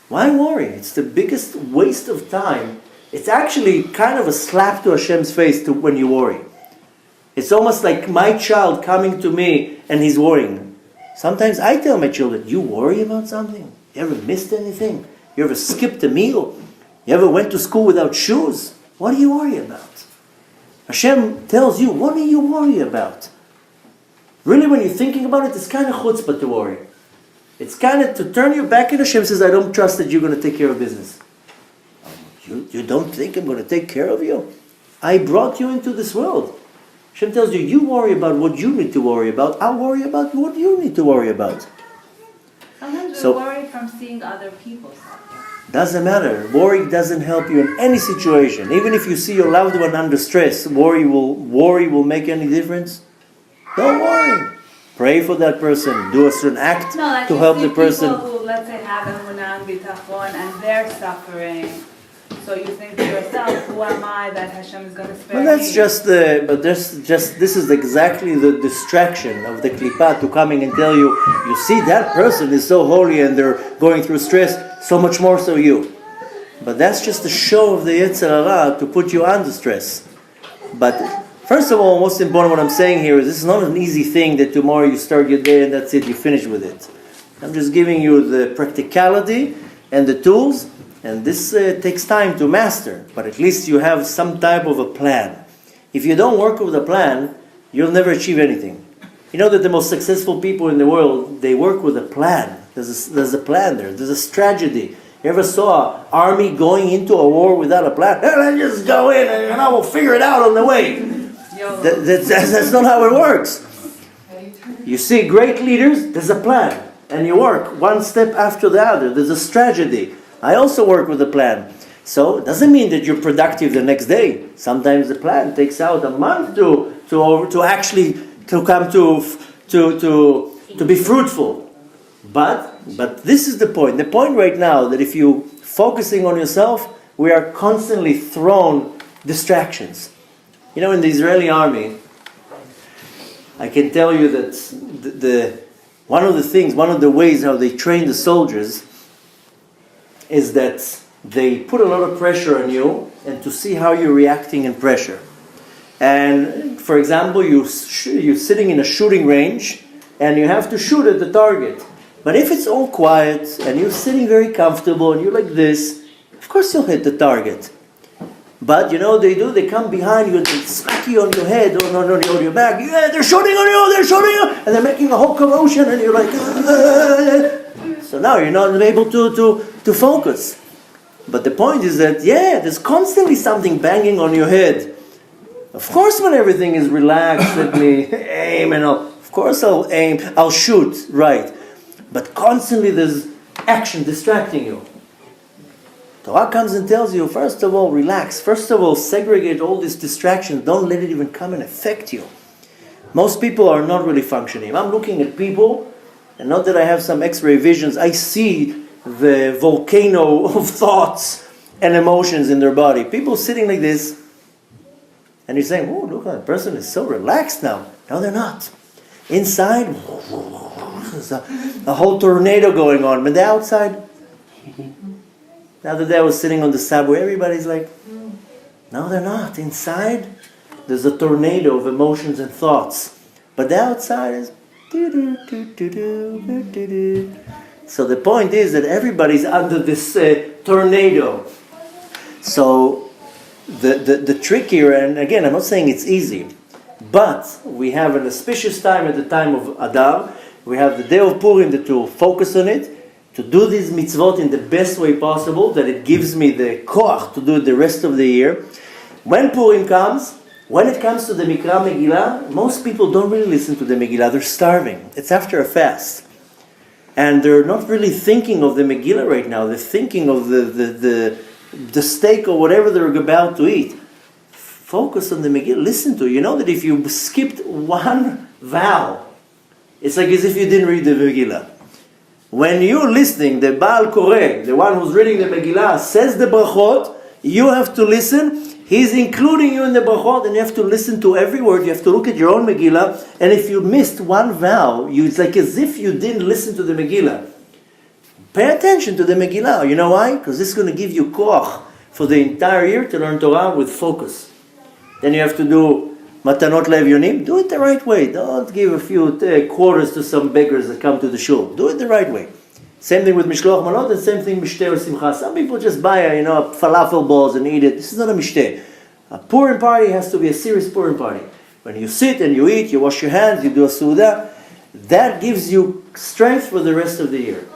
Why worry? It's the biggest waste of time. It's actually kind of a slap to Hashem's face when you worry. It's almost like my child coming to me and he's worrying. Sometimes I tell my children, you worry about something? You ever missed anything? You ever skipped a meal? You ever went to school without shoes? What do you worry about? Hashem tells you, what do you worry about? Really, when you're thinking about it, it's kind of chutzpah to worry. It's kind of to turn your back at Hashem says, I don't trust that you're going to take care of business. You don't think I'm going to take care of you? I brought you into this world. Hashem tells you, you worry about what you need to worry about. I'll worry about what you need to worry about. Sometimes we worry from seeing other people suffering. Doesn't matter. Worry doesn't help you in any situation. Even if you see your loved one under stress, worry will make any difference. Don't worry. Pray for that person. Do a certain act to help the person. People who, let's say, have Emunah and Bitachon and they're suffering. So you think to yourself, who am I that Hashem is going to spare Well, me? this is exactly the distraction of the klipa to coming and tell you, you see that person is so holy and they're going through stress, so much more so you. But that's just a show of the Yetzer Hara to put you under stress. But first of all, most important what I'm saying here is this is not an easy thing that tomorrow you start your day and that's it, you finish with it. I'm just giving you the practicality and the tools, and this takes time to master, but at least you have some type of a plan. If you don't work with a plan, you'll never achieve anything. You know that the most successful people in the world, they work with a plan. There's a plan there. There's a strategy. You ever saw an army going into a war without a plan? Let's just go in and we'll figure it out on the way. That's not how it works. You see great leaders, there's a plan. And you work one step after the other. There's a strategy. I also work with a plan. So it doesn't mean that you're productive the next day. Sometimes the plan takes out a month to actually come to be fruitful. But this is the point. The point right now that if you're focusing on yourself, we are constantly thrown distractions. You know, in the Israeli army, I can tell you that one of the ways how they train the soldiers is that they put a lot of pressure on you and to see how you're reacting in pressure. And for example, you're sitting in a shooting range and you have to shoot at the target. But if it's all quiet and you're sitting very comfortable and you're like this, of course you'll hit the target. But you know what they do? They come behind you and they smack you on your head or on your back. Yeah, they're shooting on you, and they're making a whole commotion, and you're like, so now you're not able to focus. But the point is that, there's constantly something banging on your head. Of course, when everything is relaxed, let me aim, and of course I'll aim, I'll shoot, right. But constantly there's action distracting you. Torah comes and tells you, first of all, relax. First of all, segregate all these distractions. Don't let it even come and affect you. Most people are not really functioning. I'm looking at people, and not that I have some X-ray visions, I see the volcano of thoughts and emotions in their body. People sitting like this, and you're saying, oh, look, that person is so relaxed now. No, they're not. Inside, there's a whole tornado going on. But the outside, the other day I was sitting on the subway, everybody's like, no, they're not. Inside, there's a tornado of emotions and thoughts. But the outside is... So the point is that everybody's under this tornado. So the trick here, and again, I'm not saying it's easy, but we have an auspicious time at the time of Adar. We have the day of Purim to focus on it, to do these mitzvot in the best way possible, that it gives me the koach to do it the rest of the year. When Purim comes, when it comes to the Mikra Megillah, most people don't really listen to the Megillah. They're starving. It's after a fast. and they're not really thinking of the Megillah right now. They're thinking of the steak or whatever they're about to eat. Focus on the Megillah. Listen to it. You know that if you skipped one vowel, it's like as if you didn't read the Megillah. When you're listening, the Baal Koreh, the one who's reading the Megillah, says the brachot, you have to listen. He's including you in the brachot, and you have to listen to every word. You have to look at your own Megillah, and if you missed one vowel, it's like as if you didn't listen to the Megillah. Pay attention to the Megillah. You know why? Because this is going to give you koach for the entire year to learn Torah with focus. Then you have to do matanot le'evyonim. Do it the right way. Don't give a few quarters to some beggars that come to the shul. Do it the right way. Same thing with mishloach manot, and same thing mishteh or simcha. Some people just buy falafel balls and eat it. This is not a mishteh. A Purim party has to be a serious Purim party. When you sit and you eat, you wash your hands, you do a suda, that gives you strength for the rest of the year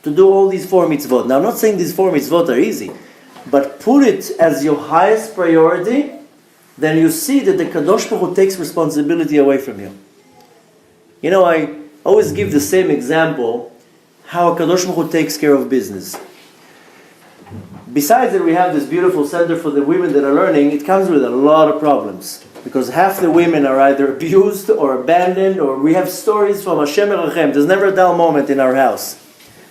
to do all these 4 mitzvot. Now, I'm not saying these 4 mitzvot are easy, but put it as your highest priority, then you see that the Kadosh Baruch Hu takes responsibility away from you. You know, I always give the same example, how a Kadosh Baruch Hu takes care of business. Besides that we have this beautiful center for the women that are learning, it comes with a lot of problems. Because half the women are either abused or abandoned, or we have stories from Hashem Erachem. There's never a dull moment in our house.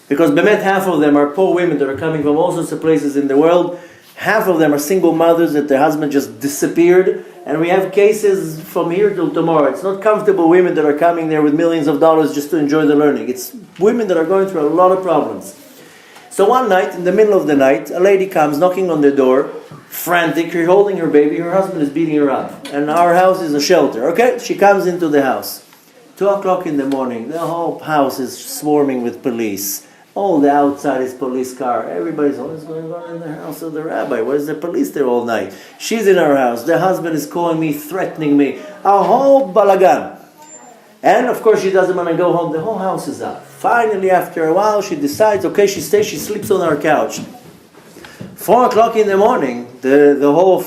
Because bemet, half of them are poor women that are coming from all sorts of places in the world. Half of them are single mothers that their husband just disappeared. And we have cases from here till tomorrow. It's not comfortable women that are coming there with millions of dollars just to enjoy the learning. It's women that are going through a lot of problems. So one night, in the middle of the night, a lady comes knocking on the door, frantic, she's holding her baby, her husband is beating her up. And our house is a shelter. Okay, she comes into the house. 2 o'clock in the morning, the whole house is swarming with police. All the outside is police car. Everybody's, what is going on in the house of the rabbi? Why is the police there all night? She's in her house. The husband is calling me, threatening me. A whole balagan. And of course she doesn't want to go home. The whole house is up. Finally, after a while, she decides, okay, she stays, she sleeps on our couch. 4 o'clock in the morning, the whole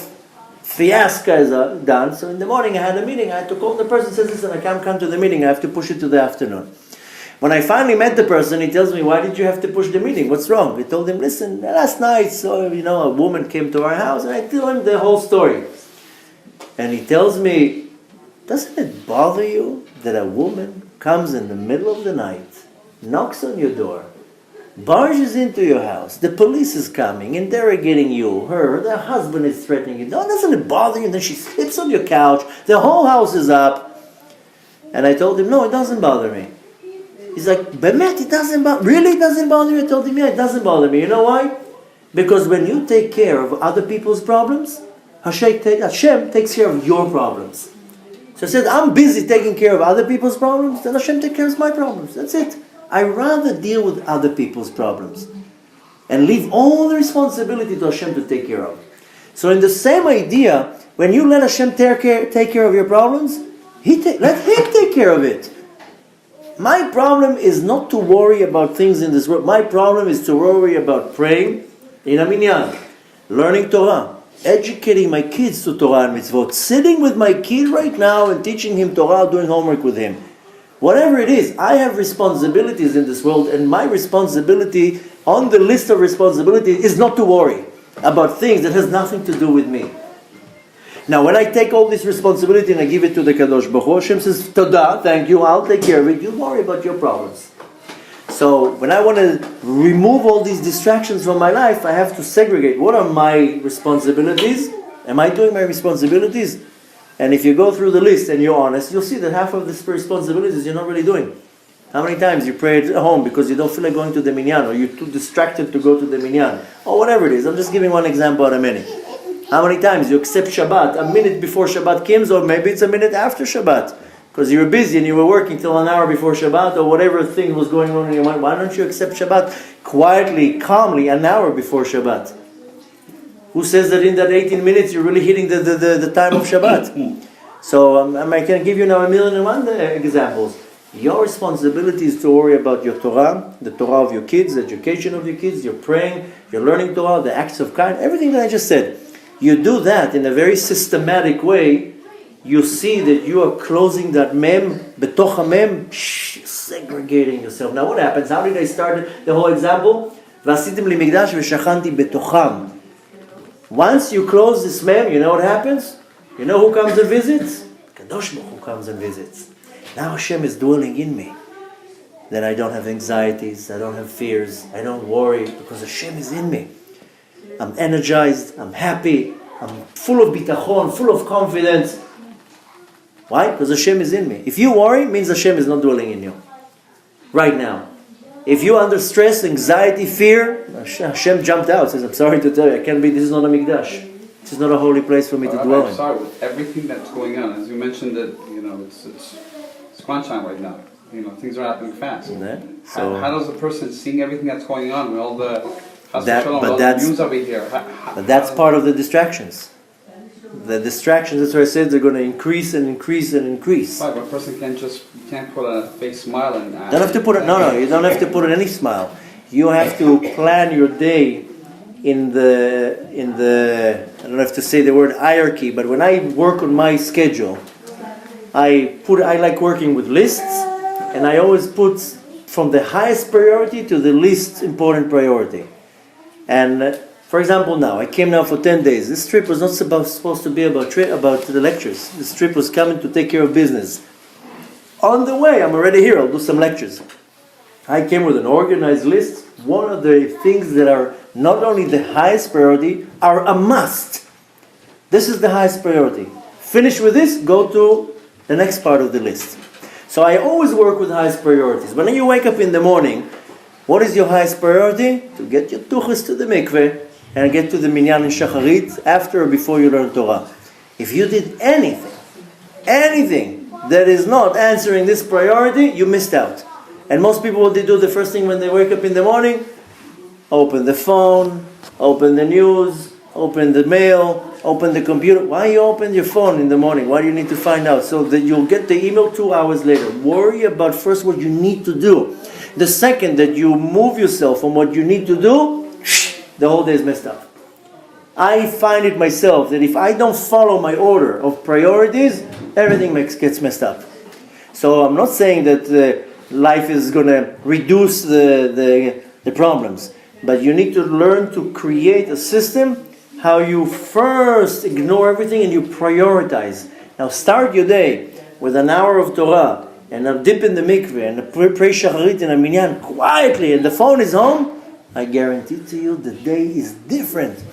fiasco is done. So in the morning I had a meeting. I had to call the person, says, listen, I can't come to the meeting. I have to push it to the afternoon. When I finally met the person, he tells me, why did you have to push the meeting? What's wrong? I told him, listen, last night, so, a woman came to our house, and I tell him the whole story. And he tells me, doesn't it bother you that a woman comes in the middle of the night, knocks on your door, barges into your house, the police is coming, interrogating you, the husband is threatening you. No, doesn't it bother you? And then she sits on your couch, the whole house is up. And I told him, no, it doesn't bother me. He's like, Bemet, it doesn't bother, really it doesn't bother you? I told him, yeah, it doesn't bother me. You know why? Because when you take care of other people's problems, Hashem takes care of your problems. So I said, I'm busy taking care of other people's problems, then Hashem takes care of my problems. That's it. I rather deal with other people's problems and leave all the responsibility to Hashem to take care of. So in the same idea, when you let Hashem take care of your problems, let Him take care of it. My problem is not to worry about things in this world. My problem is to worry about praying in a minyan, learning Torah, educating my kids to Torah and mitzvot, sitting with my kid right now and teaching him Torah, doing homework with him. Whatever it is, I have responsibilities in this world, and my responsibility on the list of responsibilities is not to worry about things that has nothing to do with me. Now, when I take all this responsibility and I give it to the Kadosh Baruch Hu, Hashem says, Todah, thank you, I'll take care of it. You worry about your problems. So, when I want to remove all these distractions from my life, I have to segregate. What are my responsibilities? Am I doing my responsibilities? And if you go through the list and you're honest, you'll see that half of the responsibilities you're not really doing. How many times you pray at home because you don't feel like going to the minyan, or you're too distracted to go to the minyan, or whatever it is. I'm just giving one example out of many. How many times you accept Shabbat a minute before Shabbat comes, or maybe it's a minute after Shabbat, because you were busy and you were working till an hour before Shabbat, or whatever thing was going on in your mind. Why don't you accept Shabbat quietly, calmly, an hour before Shabbat? Who says that in that 18 minutes you're really hitting the time of Shabbat? So I can give you now 1,001 examples. Your responsibility is to worry about your Torah, the Torah of your kids, the education of your kids, you're praying, you're learning Torah, the acts of kindness, everything that I just said. You do that in a very systematic way, you see that you are closing that mem, betoch hamem, segregating yourself. Now what happens? How did I start the whole example? V'asitim li migdash v'shachanti betocham. Once you close this mem, you know what happens? You know who comes and visits? Kadosh Baruch Hu comes and visits. Now Hashem is dwelling in me. Then I don't have anxieties, I don't have fears, I don't worry, because Hashem is in me. I'm energized, I'm happy, I'm full of bitachon, full of confidence. Why? Because Hashem is in me. If you worry, it means Hashem is not dwelling in you. Right now. If you're under stress, anxiety, fear, Hashem jumped out, says, I'm sorry to tell you, I can't be, this is not a mikdash. This is not a holy place for me to dwell in. I'm sorry, with everything that's going on, as you mentioned that, it's crunch time right now. Things are happening fast. Yeah. So how does a person seeing everything that's going on with all the all the news over here? But that's part of the distractions. The distractions, that's why I said they're going to increase and increase and increase. Right, but a person you can't put a fake smile and don't have to put it. No, you don't have to put any smile. You have to plan your day in the I don't have to say the word hierarchy, but when I work on my schedule, I like working with lists, and I always put from the highest priority to the least important priority. And for example, now I came now for 10 days. This trip was not supposed to be about the lectures. This trip was coming to take care of business. On the way, I'm already here. I'll do some lectures. I came with an organized list. One of the things that are not only the highest priority are a must. This is the highest priority. Finish with this, go to the next part of the list. So I always work with highest priorities. When you wake up in the morning, what is your highest priority? To get your tuchas to the mikveh and get to the minyan in shacharit after or before you learn Torah. If you did anything that is not answering this priority, you missed out. And most people, what they do the first thing when they wake up in the morning, open the phone, open the news, open the mail, open the computer. Why you open your phone in the morning? Why do you need to find out? So that you'll get the email 2 hours later. Worry about first what you need to do. The second that you move yourself from what you need to do, the whole day is messed up. I find it myself that if I don't follow my order of priorities, everything gets messed up. So I'm not saying that life is going to reduce the problems, but you need to learn to create a system how you first ignore everything and you prioritize. Now start your day with an hour of Torah and a dip in the mikveh and a pray shacharit in a minyan quietly and the phone is home. I guarantee to you the day is different.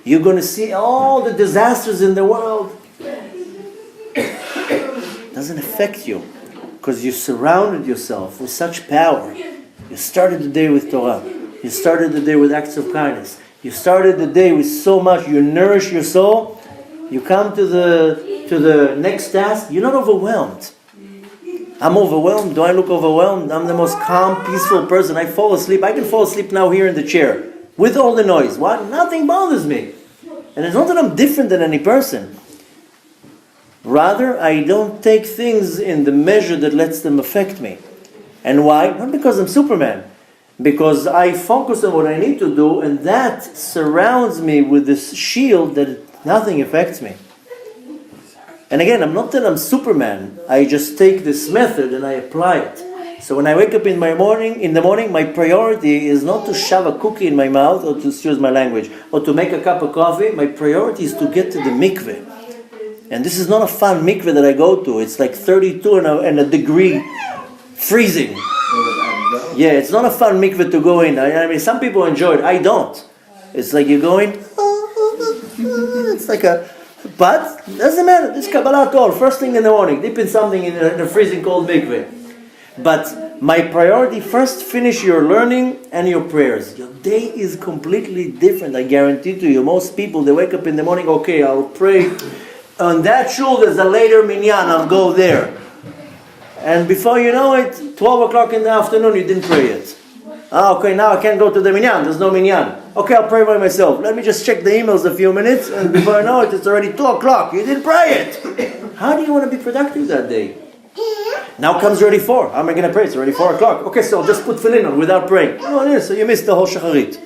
You're going to see all the disasters in the world. It doesn't affect you because you surrounded yourself with such power. You started the day with Torah. You started the day with acts of kindness. You started the day with so much. You nourish your soul. You come to the next task. You're not overwhelmed. I'm overwhelmed. Do I look overwhelmed? I'm the most calm, peaceful person. I fall asleep. I can fall asleep now here in the chair with all the noise. What? Nothing bothers me. And it's not that I'm different than any person. Rather, I don't take things in the measure that lets them affect me. And why? Not because I'm Superman. Because I focus on what I need to do, and that surrounds me with this shield that nothing affects me. And again, I'm not that I'm Superman. I just take this method and I apply it. So when I wake up in the morning, my priority is not to shove a cookie in my mouth, or to excuse my language, or to make a cup of coffee. My priority is to get to the mikveh. And this is not a fun mikveh that I go to. It's like 32 and a degree freezing. Yeah, it's not a fun mikveh to go in. I mean, some people enjoy it. I don't. It's like you're going, it's like but it doesn't matter. It's Kabbalah Tol. First thing in the morning, dip in something in a freezing cold mikveh. But my priority, first finish your learning and your prayers. Your day is completely different. I guarantee to you, most people, they wake up in the morning, okay, I'll pray. On that shul, there's a later minyan, I'll go there. And before you know it, 12 o'clock in the afternoon, you didn't pray yet. Okay, now I can't go to the minyan. There's no minyan. Okay, I'll pray by myself. Let me just check the emails a few minutes, and before I know it, it's already 2 o'clock. You didn't pray it. How do you want to be productive that day? Now comes already 4. How am I going to pray? It's already 4 o'clock. Okay, so I'll just put tefillin on without praying. Oh, yeah, so you missed the whole shacharit.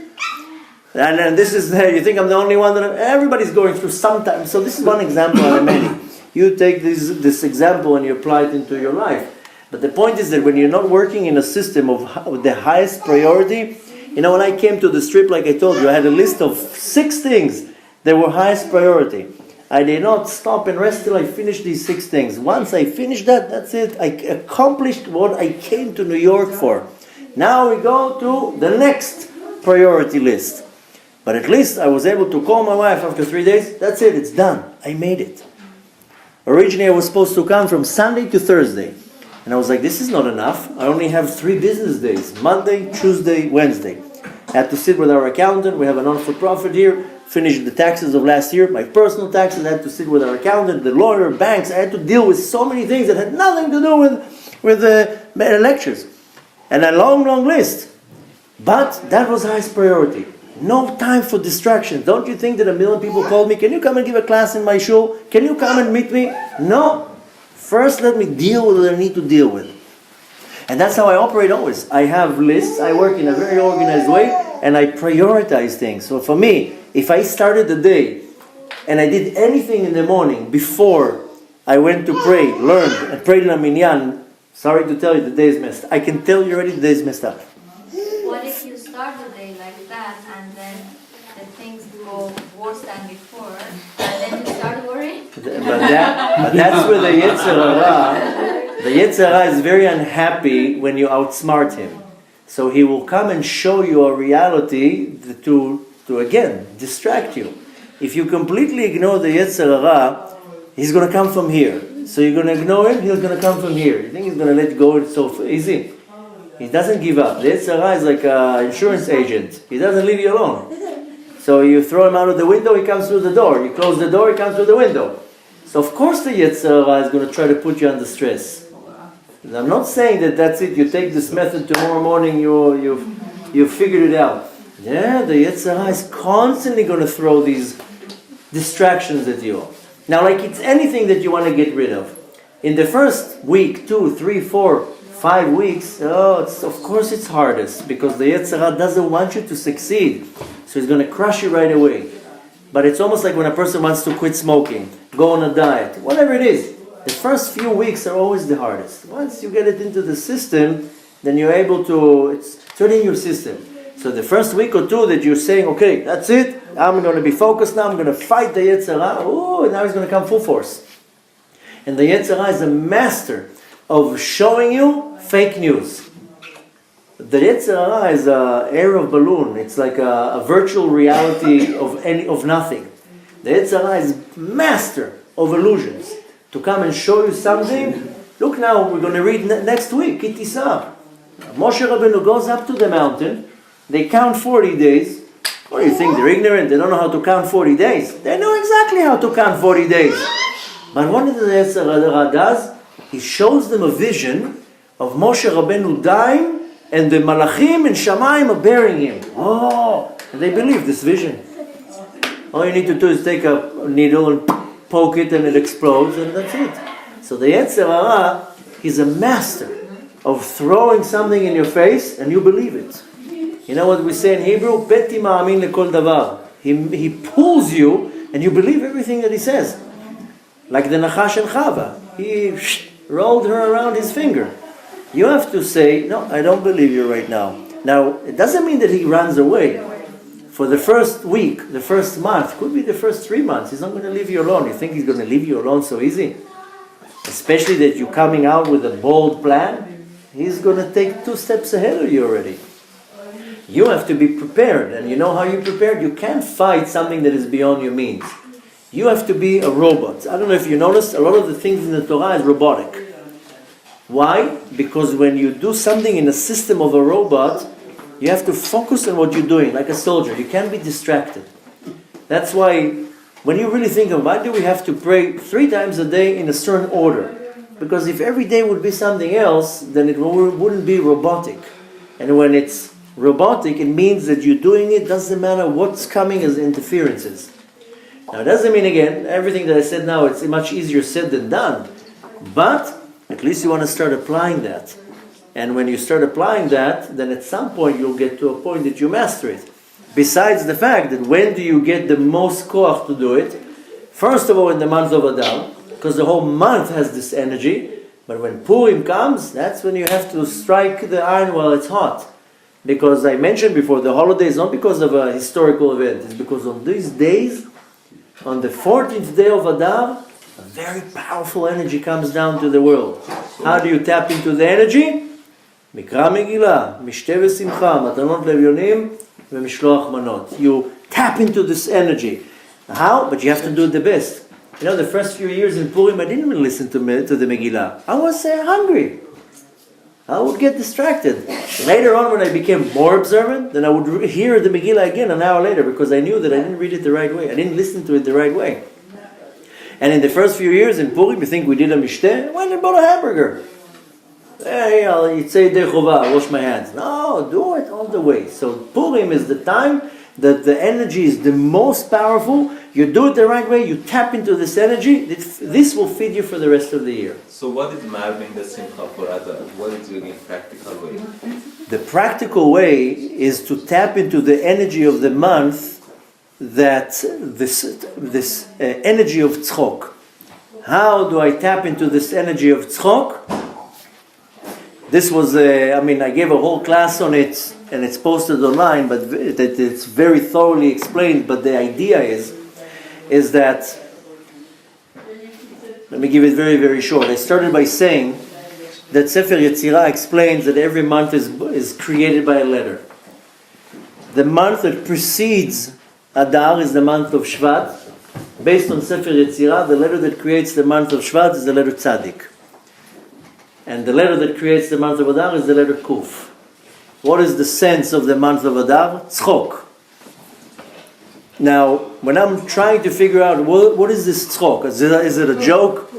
And this is, you think I'm the only one that everybody's going through sometimes. So this is one example out of many. you take this example and you apply it into your life. But the point is that when you're not working in a system of the highest priority, when I came to the strip, like I told you, I had a list of 6 things that were highest priority. I did not stop and rest till I finished these 6 things. Once I finished that, that's it. I accomplished what I came to New York for. Now we go to the next priority list. But at least I was able to call my wife after 3 days. That's it, it's done. I made it. Originally I was supposed to come from Sunday to Thursday. And I was like, this is not enough. I only have 3 business days. Monday, Tuesday, Wednesday. I had to sit with our accountant. We have a non-for-profit here. Finish the taxes of last year. My personal taxes, I had to sit with our accountant, the lawyer, banks. I had to deal with so many things that had nothing to do with lectures. And a long, long list. But that was highest priority. No time for distractions. Don't you think that 1 million people called me, can you come and give a class in my shul? Can you come and meet me? No. First let me deal with what I need to deal with. And that's how I operate always. I have lists, I work in a very organized way, and I prioritize things. So for me, if I started the day, and I did anything in the morning before I went to pray, learned, and prayed in a minyan, sorry to tell you, the day is messed up. I can tell you already the day is messed up. What if you start the day like that, and then the things go worse than before, and then you start worrying? But that's where the Yetzer Hara is very unhappy when you outsmart him. So he will come and show you a reality to again, distract you. If you completely ignore the Yetzer Hara, he's going to come from here. So you're going to ignore him, he's going to come from here. You think he's going to let go? It's so easy. He doesn't give up. The Yetzer Hara is like an insurance agent. He doesn't leave you alone. So you throw him out of the window, he comes through the door. You close the door, he comes through the window. So of course the Yetzer Hara is going to try to put you under stress. And I'm not saying that that's it. You take this method tomorrow morning, you've figured it out. Yeah, the Yetzer Hara is constantly going to throw these distractions at you. Now, like it's anything that you want to get rid of. In the first week, 2, 3, 4, 5 weeks, of course it's hardest because the Yetzer Hara doesn't want you to succeed. So he's going to crush you right away. But it's almost like when a person wants to quit smoking, go on a diet, whatever it is. The first few weeks are always the hardest. Once you get it into the system, then you're able to, it's turning your system. So the first week or 2 that you're saying, okay, that's it, I'm going to be focused now, I'm going to fight the Yetzer Hara, and now he's going to come full force. And the Yetzer Hara is a master of showing you fake news. The Yetzer Hara is an air of balloon. It's like a virtual reality of nothing. The Yetzer Hara is master of illusions. To come and show you something. Look now, we're going to read next week, Kitisa. Moshe Rabbeinu goes up to the mountain. They count 40 days. What do you think? They're ignorant. They don't know how to count 40 days. They know exactly how to count 40 days. But what does the Yetzer Hara does? He shows them a vision of Moshe Rabbeinu dying and the Malachim and Shamayim are burying him. And they believe this vision. All you need to do is take a needle and poke it and it explodes and that's it. So the Yetzer Hara, he's a master of throwing something in your face and you believe it. You know what we say in Hebrew? Peti ma'amin lekol davar. He pulls you and you believe everything that he says. Like the Nachash and Chava. He rolled her around his finger. You have to say, no, I don't believe you right now. Now, it doesn't mean that he runs away. For the first week, the first month, could be the first 3 months, he's not going to leave you alone. You think he's going to leave you alone so easy? Especially that you're coming out with a bold plan, he's going to take 2 steps ahead of you already. You have to be prepared, and you know how you're prepared? You can't fight something that is beyond your means. You have to be a robot. I don't know if you noticed, a lot of the things in the Torah is robotic. Why? Because when you do something in a system of a robot, you have to focus on what you're doing, like a soldier. You can't be distracted. That's why, when you really think of why do we have to pray 3 times a day in a certain order? Because if every day would be something else, then it wouldn't be robotic. And when it's robotic, it means that you're doing it, doesn't matter what's coming as interferences. Now, it doesn't mean, again, everything that I said now, it's much easier said than done. But at least you want to start applying that. And when you start applying that, then at some point you'll get to a point that you master it. Besides the fact that when do you get the most koach to do it? First of all, in the month of Adar, because the whole month has this energy. But when Purim comes, that's when you have to strike the iron while it's hot. Because I mentioned before, the holiday is not because of a historical event. It's because on these days, on the 14th day of Adar, a very powerful energy comes down to the world. How do you tap into the energy? מקרא מגילה, משתה ושמחה, מתנות לאביונים ומשלוח מנות. You tap into this energy. How? But you have to do it the best. You know, the first few years in Purim, I didn't even listen to the Megillah. I was hungry. I would get distracted. Later on, when I became more observant, then I would hear the Megillah again an hour later because I knew that I didn't read it the right way. I didn't listen to it the right way. And in the first few years in Purim, you think we did a mishteh? I went and bought a hamburger. Hey, I'll say Dechovah, wash my hands. No, do it all the way. So Purim is the time that the energy is the most powerful. You do it the right way, you tap into this energy, this will feed you for the rest of the year. So what is Marvin the Simcha for Adar? What is really practical way? The practical way is to tap into the energy of the month, that this energy of tzchok. How do I tap into this energy of tzchok? This was, I gave a whole class on it, and it's posted online, but it's very thoroughly explained. But the idea is that, let me give it very, very short. I started by saying that Sefer Yetzirah explains that every month is created by a letter. The month that precedes Adar is the month of Shvat. Based on Sefer Yetzirah, the letter that creates the month of Shvat is the letter Tzadik. And the letter that creates the month of Adar is the letter Kuf. What is the sense of the month of Adar? Tzchok. Now, when I'm trying to figure out what is this tzchok? Is it a joke?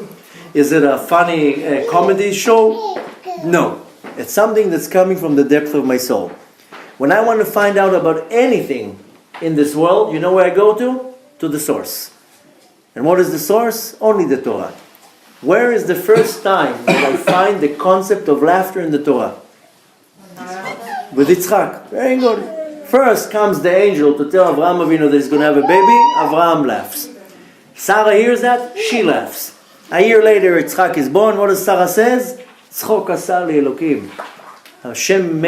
Is it a funny comedy show? No. It's something that's coming from the depth of my soul. When I want to find out about anything in this world, you know where I go to? To the source. And what is the source? Only the Torah. Where is the first time that I find the concept of laughter in the Torah? With Yitzchak. Very good. First comes the angel to tell Avraham Avinu that he's going to have a baby. Avraham laughs. Sarah hears that. She laughs. A year later, Yitzchak is born. What does Sarah says? Tzchok asa li Elokim. Hashem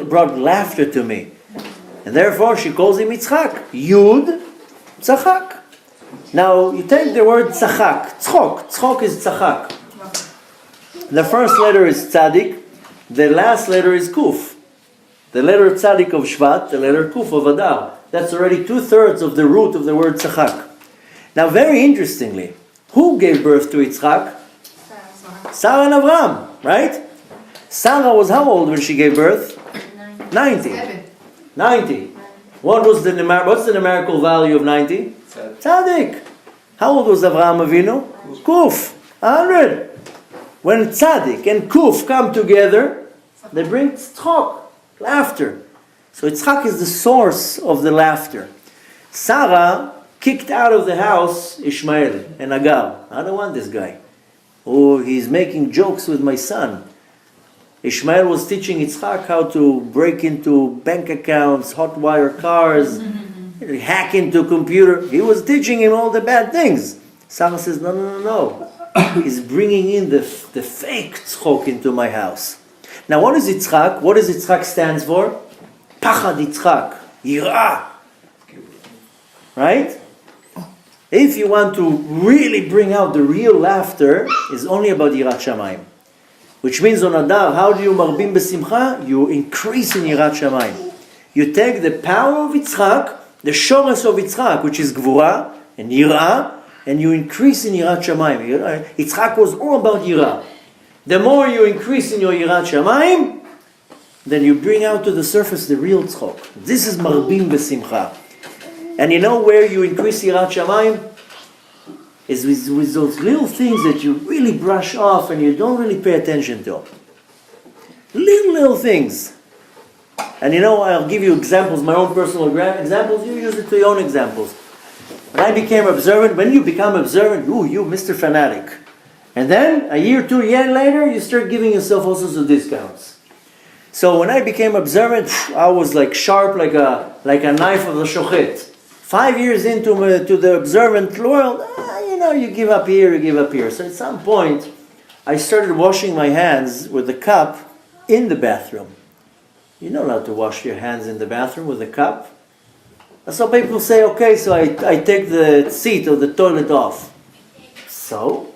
brought laughter to me. And therefore, she calls him Yitzchak. Yud Tzachak. Now, you take the word tzachak, tzchok. Tzchok is tzachak. The first letter is tzadik. The last letter is kuf. The letter tzadik of Shvat, the letter kuf of Adar. That's already 2/3 of the root of the word tzachak. Now, very interestingly, who gave birth to Yitzchak? Sarah and Avraham, right? Sarah was how old when she gave birth? 90. 90. What's the numerical value of 90? Tzadik. How old was Avraham Avinu? Kuf. 100. When Tzadik and Kuf come together, they bring tzchok, laughter. So Yitzchak is the source of the laughter. Sarah kicked out of the house Ishmael and Agar. I don't want this guy. Oh, he's making jokes with my son. Ishmael was teaching Yitzchak how to break into bank accounts, hot wire cars, hack into a computer. He was teaching him all the bad things. Sarah says, no. He's bringing in the fake tzchok into my house. Now what is Yitzchak? What does Yitzchak stands for? Pachad Yitzchak. Yirah. Right? If you want to really bring out the real laughter, it's only about Yirat Shamayim. Which means on Adar, how do you marbim besimcha? You increase in Yirat Shamayim. You take the power of Yitzchak, the shores of Yitzchak, which is Gvura and Yirah, and you increase in Yirat Shamayim. Yitzchak was all about Yirah. The more you increase in your Yirat Shamayim, then you bring out to the surface the real tzchok. This is marbim besimcha. And you know where you increase Yirat Shamayim? Is with those little things that you really brush off and you don't really pay attention to. Little things. And you know, I'll give you examples, my own personal examples. You use it to your own examples. When I became observant, when you become observant, you Mr. Fanatic. And then, a year, 2 years later, you start giving yourself all sorts of discounts. So when I became observant, I was like sharp like a knife of the shochet. 5 years into to the observant world, you give up here, you give up here. So at some point, I started washing my hands with the cup in the bathroom. You're not allowed to wash your hands in the bathroom with a cup. So people say, okay, so I take the seat of the toilet off. So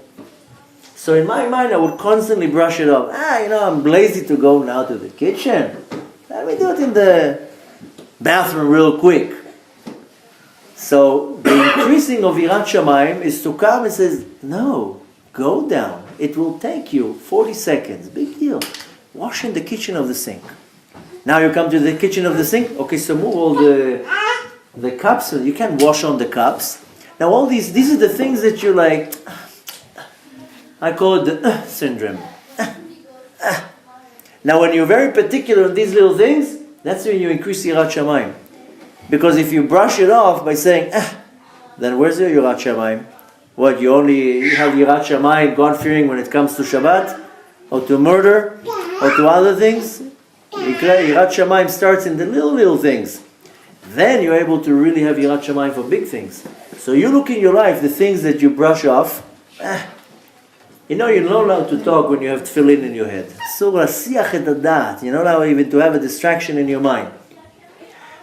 in my mind, I would constantly brush it off. I'm lazy to go now to the kitchen. Let me do it in the bathroom real quick. So the increasing of Yirat Shamayim is to come and says, no, go down. It will take you 40 seconds. Big deal. Wash in the kitchen of the sink. Now you come to the kitchen of the sink. Okay, so move all the cups. You can't wash on the cups. Now all these are the things that you're like, I call it the syndrome. Now when you're very particular on these little things, that's when you increase Yirat Shamayim. Because if you brush it off by saying, then where's your Yirat Shamayim? What, you only have Yirat Shamayim, God-fearing when it comes to Shabbat? Or to murder? Or to other things? Yirat Shamayim starts in the little things. Then you're able to really have Yirat Shamayim for big things. So you look in your life, the things that you brush off, you're not allowed to talk when you have tefillin in your head. You're not allowed even to have a distraction in your mind.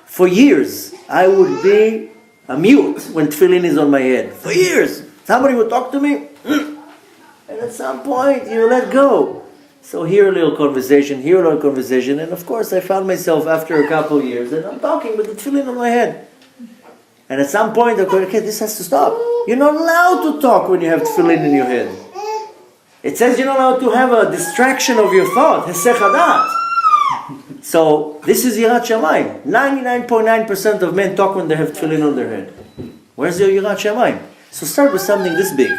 For years, I would be a mute when tefillin is on my head. For years. Somebody would talk to me, and at some point, you let go. So here a little conversation, and of course I found myself after a couple of years that I'm talking with the tefillin on my head. And at some point, I go, okay, this has to stop. You're not allowed to talk when you have tefillin in your head. It says you're not allowed to have a distraction of your thought. Hesech hadat. So this is Yirat Shamayim. 99.9% of men talk when they have tefillin on their head. Where's your Yirat Shamayim? So start with something this big.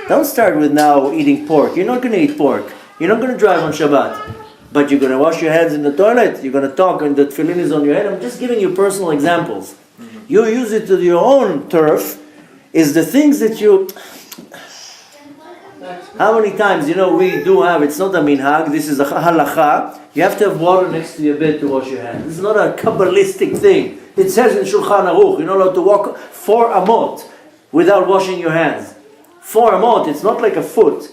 Don't start with now eating pork. You're not going to eat pork. You're not going to drive on Shabbat. But you're going to wash your hands in the toilet. You're going to talk and the tefillin is on your head. I'm just giving you personal examples. You use it to your own turf. Is the things that you... How many times, we do have, it's not a minhag, this is a halacha, you have to have water next to your bed to wash your hands. This is not a Kabbalistic thing. It says in Shulchan Aruch, you're not allowed to walk 4 amot without washing your hands. 4 amot, it's not like a foot,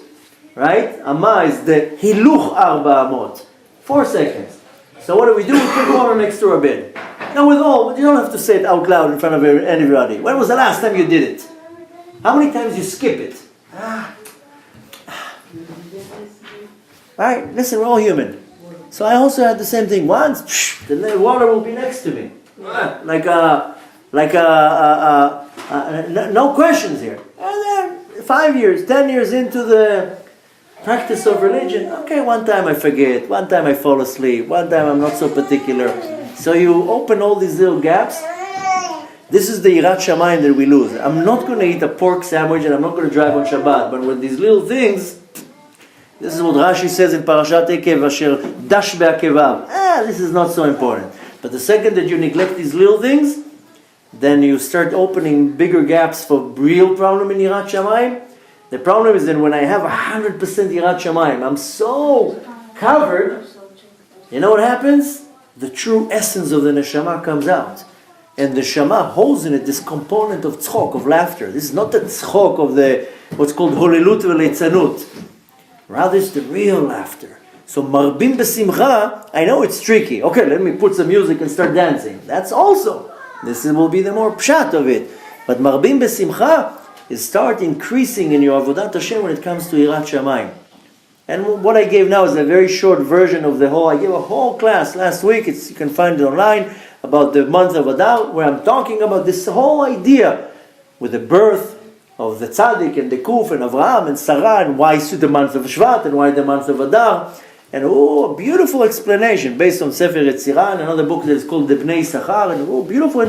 right? Amma is the hiluch arba amot. 4 seconds. So what do? We put water next to our bed. Now you don't have to say it out loud in front of anybody. When was the last time you did it? How many times you skip it? Alright, listen, we're all human. So I also had the same thing. Once, the water will be next to me. No questions here. And then 5 years, 10 years into the practice of religion, okay, one time I forget, one time I fall asleep, one time I'm not so particular. So you open all these little gaps. This is the Yirat Shamayim that we lose. I'm not going to eat a pork sandwich and I'm not going to drive on Shabbat. But with these little things, this is what Rashi says in Parashat Ekev, Asher dash be'akevav. This is not so important. But the second that you neglect these little things, then you start opening bigger gaps for real problem in Yirat Shamayim. The problem is that when I have 100% Yirat Shamayim, I'm so covered, you know what happens? The true essence of the neshama comes out. And the neshama holds in it this component of tzchok, of laughter. This is not the tzchok of the what's called holilut v'leitzanut. Rather, it's the real laughter. So marbim besimcha, I know it's tricky. Okay, let me put some music and start dancing. That's also, will be the more pshat of it. But marbim besimcha is start increasing in your avodat Hashem when it comes to Yirat Shamayim. And what I gave now is a very short version of the whole. I gave a whole class last week. You can find it online about the month of Adar, where I'm talking about this whole idea with the birth of the tzaddik and the kuf and Avraham and Sarah, and why the month of Shvat and why the month of Adar, and a beautiful explanation based on Sefer Yetzirah and another book that is called the Bnei Sachar, and beautiful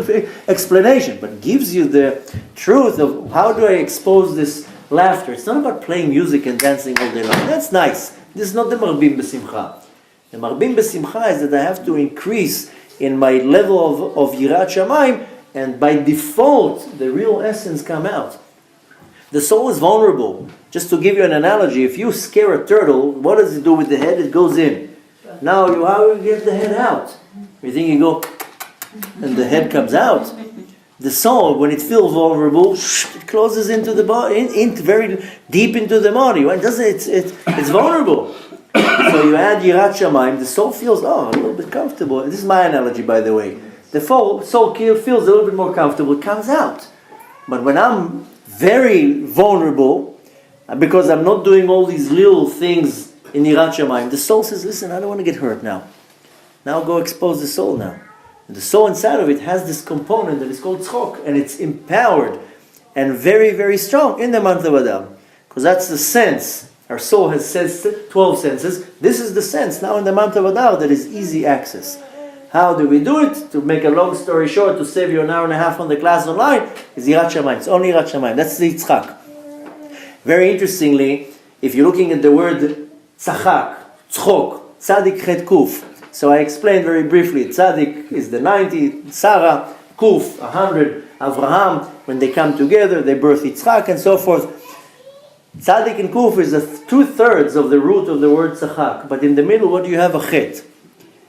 explanation, but gives you the truth of how do I expose this laughter. It's not about playing music and dancing all day long. That's nice. This is not the marbim besimcha. The marbim besimcha is that I have to increase in my level of Yirat Shamayim, and by default, the real essence come out. The soul is vulnerable. Just to give you an analogy, if you scare a turtle, what does it do with the head? It goes in. Now, how do you get the head out? You think you go, and the head comes out. The soul, when it feels vulnerable, it closes into the body, very deep into the body. When it doesn't, it's vulnerable. So you add Yirat Shamayim, the soul feels, a little bit comfortable. This is my analogy, by the way. The soul feels a little bit more comfortable, it comes out. But when I'm very vulnerable, because I'm not doing all these little things in Yirat Shamayim, the soul says, listen, I don't want to get hurt now. Now go expose the soul now. And the soul inside of it has this component that is called tzchok, and it's empowered and very, very strong in the month of Adar. Because that's the sense. Our soul has 12 senses. This is the sense now in the month of Adar that is easy access. How do we do it? To make a long story short, to save you an hour and a half on the class online, is Yirat Shamayim. It's only Yirat Shamayim. That's the tzchak. Very interestingly, if you're looking at the word tzachak, tzchok, tzadik chet kuf. So I explained very briefly, tzadik is the 90, Sarah, kuf, 100, Avraham, when they come together, they birth Yitzchak and so forth. Tzadik and kuf is 2/3 of the root of the word tzachak, but in the middle, what do you have? A chet.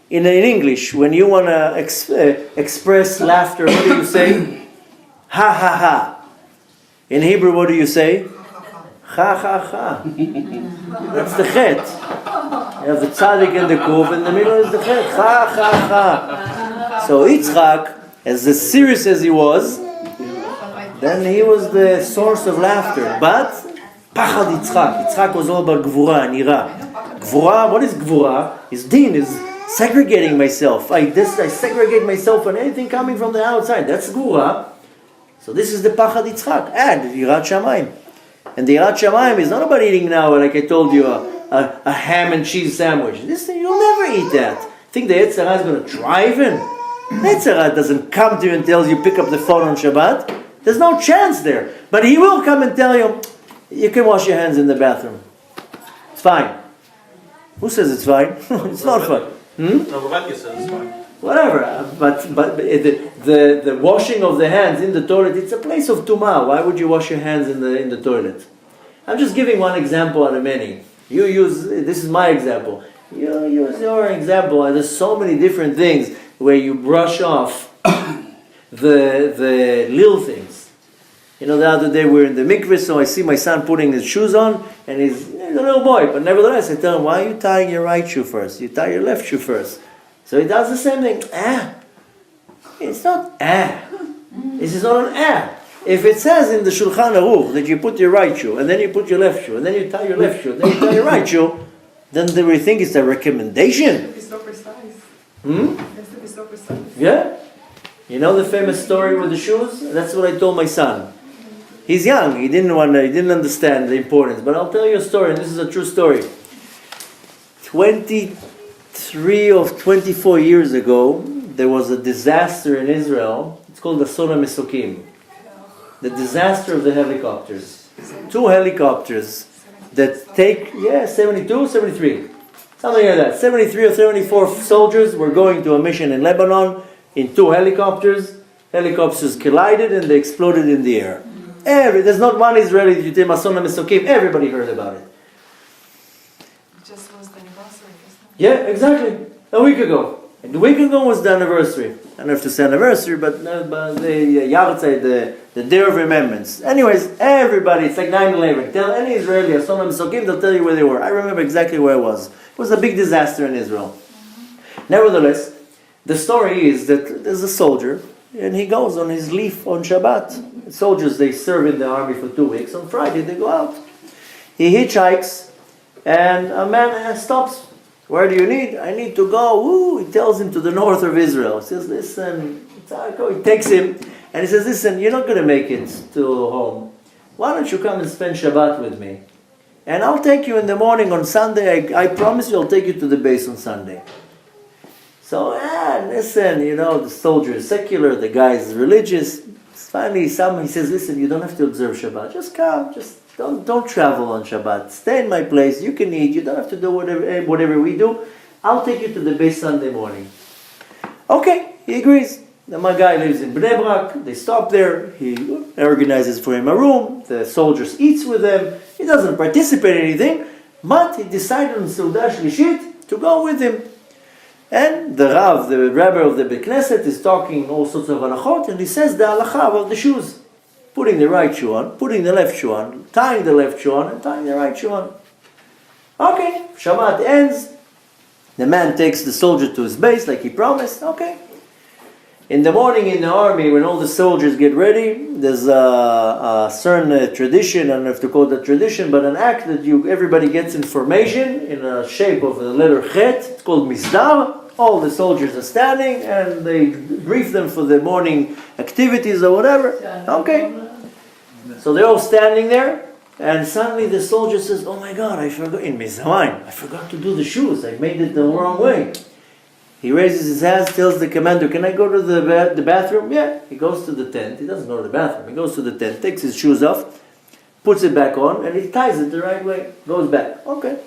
In English, when you want to express laughter, what do you say? Ha ha ha. In Hebrew, what do you say? Ha ha ha. That's the chet. You have the tzaddik and the kuf, in the middle is the chet. Ha ha ha. So Yitzchak, as serious as he was, then he was the source of laughter. But pachad Yitzchak. Yitzchak was all about gvura and ira. Gvura, what is gvura? Is din, is segregating myself. I segregate myself from anything coming from the outside. That's gvura. So this is the pachad Yitzchak. Add Yirat Shamayim. And the Yirat Shamayim is not about eating now, like I told you, a ham and cheese sandwich. This thing, you'll never eat that. Think the Yetzer Hara is going to drive in? The Yetzer Hara doesn't come to you and tells you pick up the phone on Shabbat. There's no chance there. But he will come and tell you, you can wash your hands in the bathroom. It's fine. Who says it's fine? It's not fine. Rabbi says it's fine. Whatever, but the washing of the hands in the toilet, it's a place of tumah. Why would you wash your hands in the toilet? I'm just giving one example out of many. This is my example. You use your example, and there's so many different things where you brush off the little things. You know, the other day we were in the mikveh, so I see my son putting his shoes on, and he's a little boy, but nevertheless I tell him, why are you tying your right shoe first? You tie your left shoe first. So he does the same thing. It's not This is not an If it says in the Shulchan Aruch that you put your right shoe, and then you put your left shoe, and then you tie your left shoe, and then you tie your right shoe, then do we think it's a recommendation? It's so precise. It has to be so precise. Yeah? You know the famous story with the shoes? That's what I told my son. He's young, he didn't understand the importance, but I'll tell you a story, and this is a true story. 23 or 24 years ago, there was a disaster in Israel. It's called the Asona Mesokim. The disaster of the helicopters. 2 helicopters that take, 72, 73. Something like that. 73 or 74 soldiers were going to a mission in Lebanon in 2 helicopters. Helicopters collided and they exploded in the air. There's not one Israeli that you tell Asona Mesokim. Everybody heard about it. Just was the anniversary, isn't it? Yeah, exactly. A week ago. And the week ago was the anniversary. I don't have to say anniversary, but the Yahrzeit, the Day of Remembrance. Anyways, everybody, it's like 9/11. Tell any Israeli, Asona Mesokim, they'll tell you where they were. I remember exactly where it was. It was a big disaster in Israel. Nevertheless, the story is that there's a soldier, and he goes on his leave on Shabbat. Soldiers, they serve in the army for 2 weeks. On Friday, they go out. He hitchhikes, and a man stops. Where do you need? I need to go. Woo! He tells him to the north of Israel. He says, listen, he takes him, and he says, listen, you're not going to make it to home. Why don't you come and spend Shabbat with me? And I'll take you in the morning on Sunday. I promise you I'll take you to the base on Sunday. So, listen, the soldier is secular, the guy is religious. Finally, he says, listen, you don't have to observe Shabbat. Just come, don't travel on Shabbat. Stay in my place. You can eat. You don't have to do whatever we do. I'll take you to the base Sunday morning. Okay, he agrees. My guy lives in Bnei Brak. They stop there. He organizes for him a room. The soldiers eats with them. He doesn't participate in anything, but he decided on Seudah Shlishit to go with him. And the Rav, the Rabbi of the Beit Knesset, is talking all sorts of halachot, and he says the halacha of the shoes. Putting the right shoe on, putting the left shoe on, tying the left shoe on, and tying the right shoe on. Okay, Shabbat ends. The man takes the soldier to his base like he promised. Okay. In the morning in the army, when all the soldiers get ready, there's a certain tradition, I don't know if to call it a tradition, but an act that everybody gets information in a shape of the letter Chet. It's called Misdar. All the soldiers are standing and they brief them for the morning activities or whatever. Okay. So they're all standing there, and suddenly the soldier says, "Oh my God, I forgot in Mizamayim. I forgot to do the shoes. I made it the wrong way." He raises his hands, tells the commander, "Can I go to the bathroom?" Yeah. He goes to the tent. He doesn't go to the bathroom. He goes to the tent, takes his shoes off, puts it back on, and he ties it the right way. Goes back. Okay.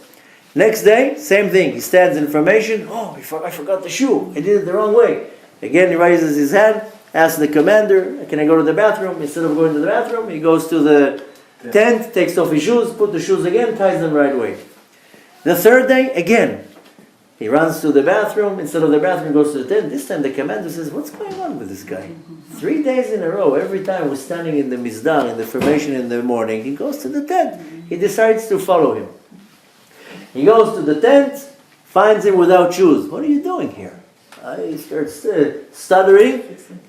Next day, same thing. He stands in formation. "Oh, I forgot the shoe. I did it the wrong way." Again, he raises his hand, asks the commander, "Can I go to the bathroom?" Instead of going to the bathroom, he goes to the tent, takes off his shoes, put the shoes again, ties them right way. The third day, again, he runs to the bathroom. Instead of the bathroom, he goes to the tent. This time the commander says, "What's going on with this guy? 3 days in a row, every time we're standing in the Mizdar, in the formation in the morning, he goes to the tent." He decides to follow him. He goes to the tent, finds him without shoes. "What are you doing here?" He starts stuttering.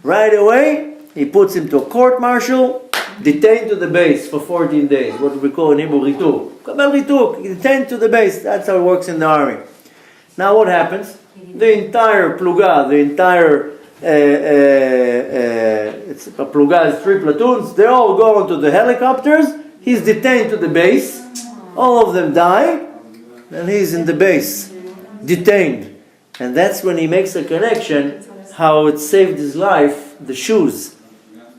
Right away, he puts him to a court-martial, detained to the base for 14 days. What we call in Hebrew rituk. Kabel rituk, detained to the base. That's how it works in the army. Now what happens? The entire pluga, the entire it's a pluga is 3 platoons. They all go onto the helicopters. He's detained to the base. All of them die, and he's in the base, detained. And that's when he makes a connection, how it saved his life, the shoes.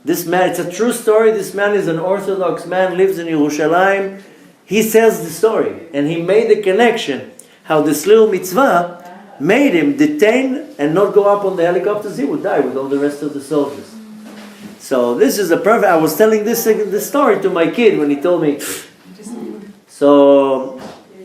This man, it's a true story. This man is an Orthodox man, lives in Yerushalayim. He tells the story, and he made the connection, how this little mitzvah made him detain and not go up on the helicopters. He would die with all the rest of the soldiers. So this is a perfect. I was telling this story to my kid when he told me. So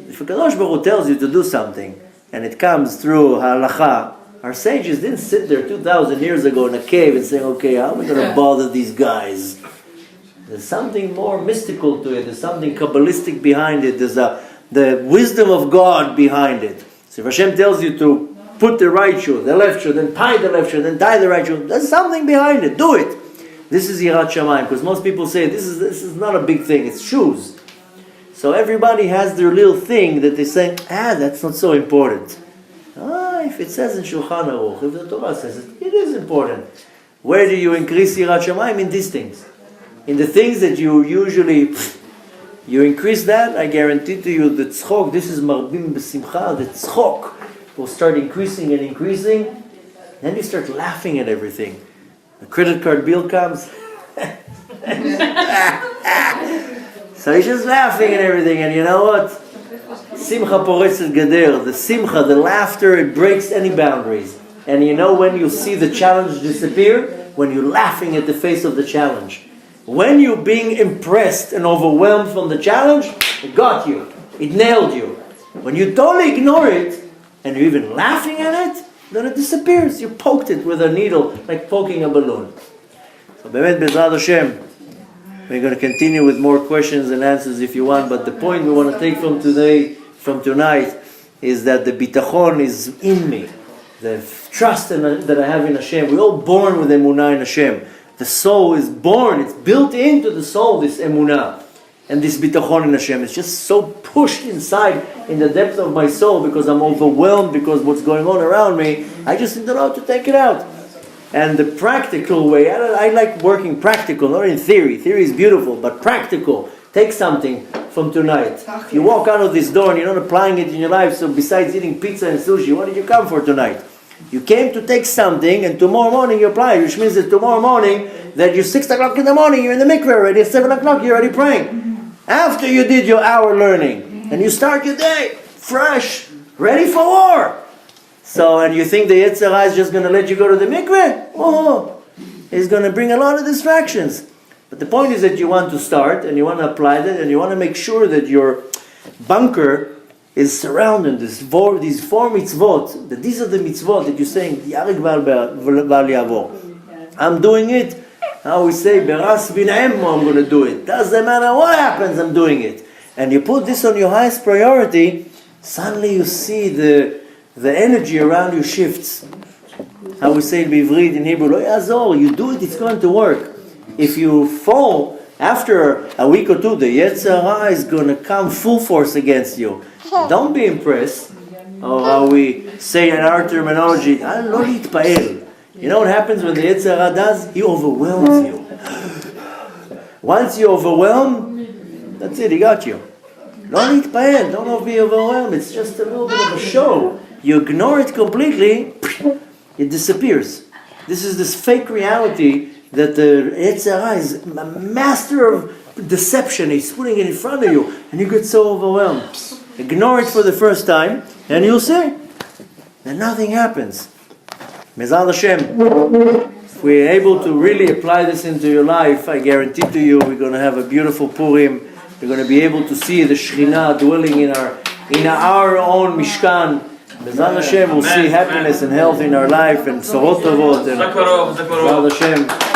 if a Kadosh Baruch Hu tells you to do something, and it comes through halacha, our sages didn't sit there 2,000 years ago in a cave and say, "Okay, how are we going to bother these guys?" There's something more mystical to it. There's something Kabbalistic behind it. There's the wisdom of God behind it. So if Hashem tells you to put the right shoe, the left shoe, then tie the left shoe, then tie the right shoe, there's something behind it. Do it. This is Yirat Shamayim, because most people say this is not a big thing. It's shoes. So everybody has their little thing that they say, that's not so important. If it says in Shulchan Aruch, if the Torah says it, it is important. Where do you increase Yirat Shamayim? In these things. In the things that you usually, you increase that, I guarantee to you, the tzchok, this is marbim b'simcha, the tzchok will start increasing and increasing. Then you start laughing at everything. The credit card bill comes. So he's just laughing and everything, and you know what? Simcha poretzet gader. The simcha, the laughter, it breaks any boundaries. And you know when you see the challenge disappear? When you're laughing at the face of the challenge. When you're being impressed and overwhelmed from the challenge, it got you. It nailed you. When you totally ignore it, and you're even laughing at it, then it disappears. You poked it with a needle, like poking a balloon. So, Be'emet B'ezrat Hashem, we're going to continue with more questions and answers if you want, but the point we want to take from tonight, is that the Bitachon is in me. The trust that I have in Hashem. We're all born with Emunah in Hashem. The soul is born, it's built into the soul, this Emunah. And this Bitachon in Hashem. It's just so pushed inside in the depth of my soul because I'm overwhelmed because what's going on around me. I just don't know how to take it out. And the practical way, I like working practical, not in theory. Theory is beautiful, but practical. Take something from tonight. If you walk out of this door and you're not applying it in your life, so besides eating pizza and sushi, what did you come for tonight? You came to take something, and tomorrow morning you apply it, which means that tomorrow morning, that you're 6 o'clock in the morning, you're in the mikveh already, at 7 o'clock you're already praying. After you did your hour learning, and you start your day fresh, ready for war. So, and you think the Yetzer Hara is just going to let you go to the mikveh? Oh, it's going to bring a lot of distractions. But the point is that you want to start, and you want to apply that, and you want to make sure that your bunker is surrounding these four mitzvot, that these are the mitzvot that you're saying, Yarek Bal Yavor. I'm doing it. How we say, Beras Bin'emmo, I'm going to do it. Doesn't matter what happens, I'm doing it. And you put this on your highest priority, suddenly you see the energy around you shifts. How we say in Bivrit, in Hebrew, Lo Yazor, you do it, it's going to work. If you fall, after a week or two, the Yetzer Hara is going to come full force against you. Don't be impressed. Or how we say in our terminology, Lo Litpael. You know what happens when the Yetzer Hara does? He overwhelms you. Once you overwhelm, that's it, he got you. Lo Litpael, don't be overwhelmed. It's just a little bit of a show. You ignore it completely, it disappears. This is this fake reality that the Yetzer Hara is a master of deception. He's putting it in front of you, and you get so overwhelmed. Ignore it for the first time, and you'll see that nothing happens. Mezal Hashem, if we're able to really apply this into your life, I guarantee to you we're going to have a beautiful Purim. We're going to be able to see the Shekhinah dwelling in our own Mishkan. Mezal Hashem, we'll see happiness and health in our life, and Sorot Tovot, and Mezal Hashem.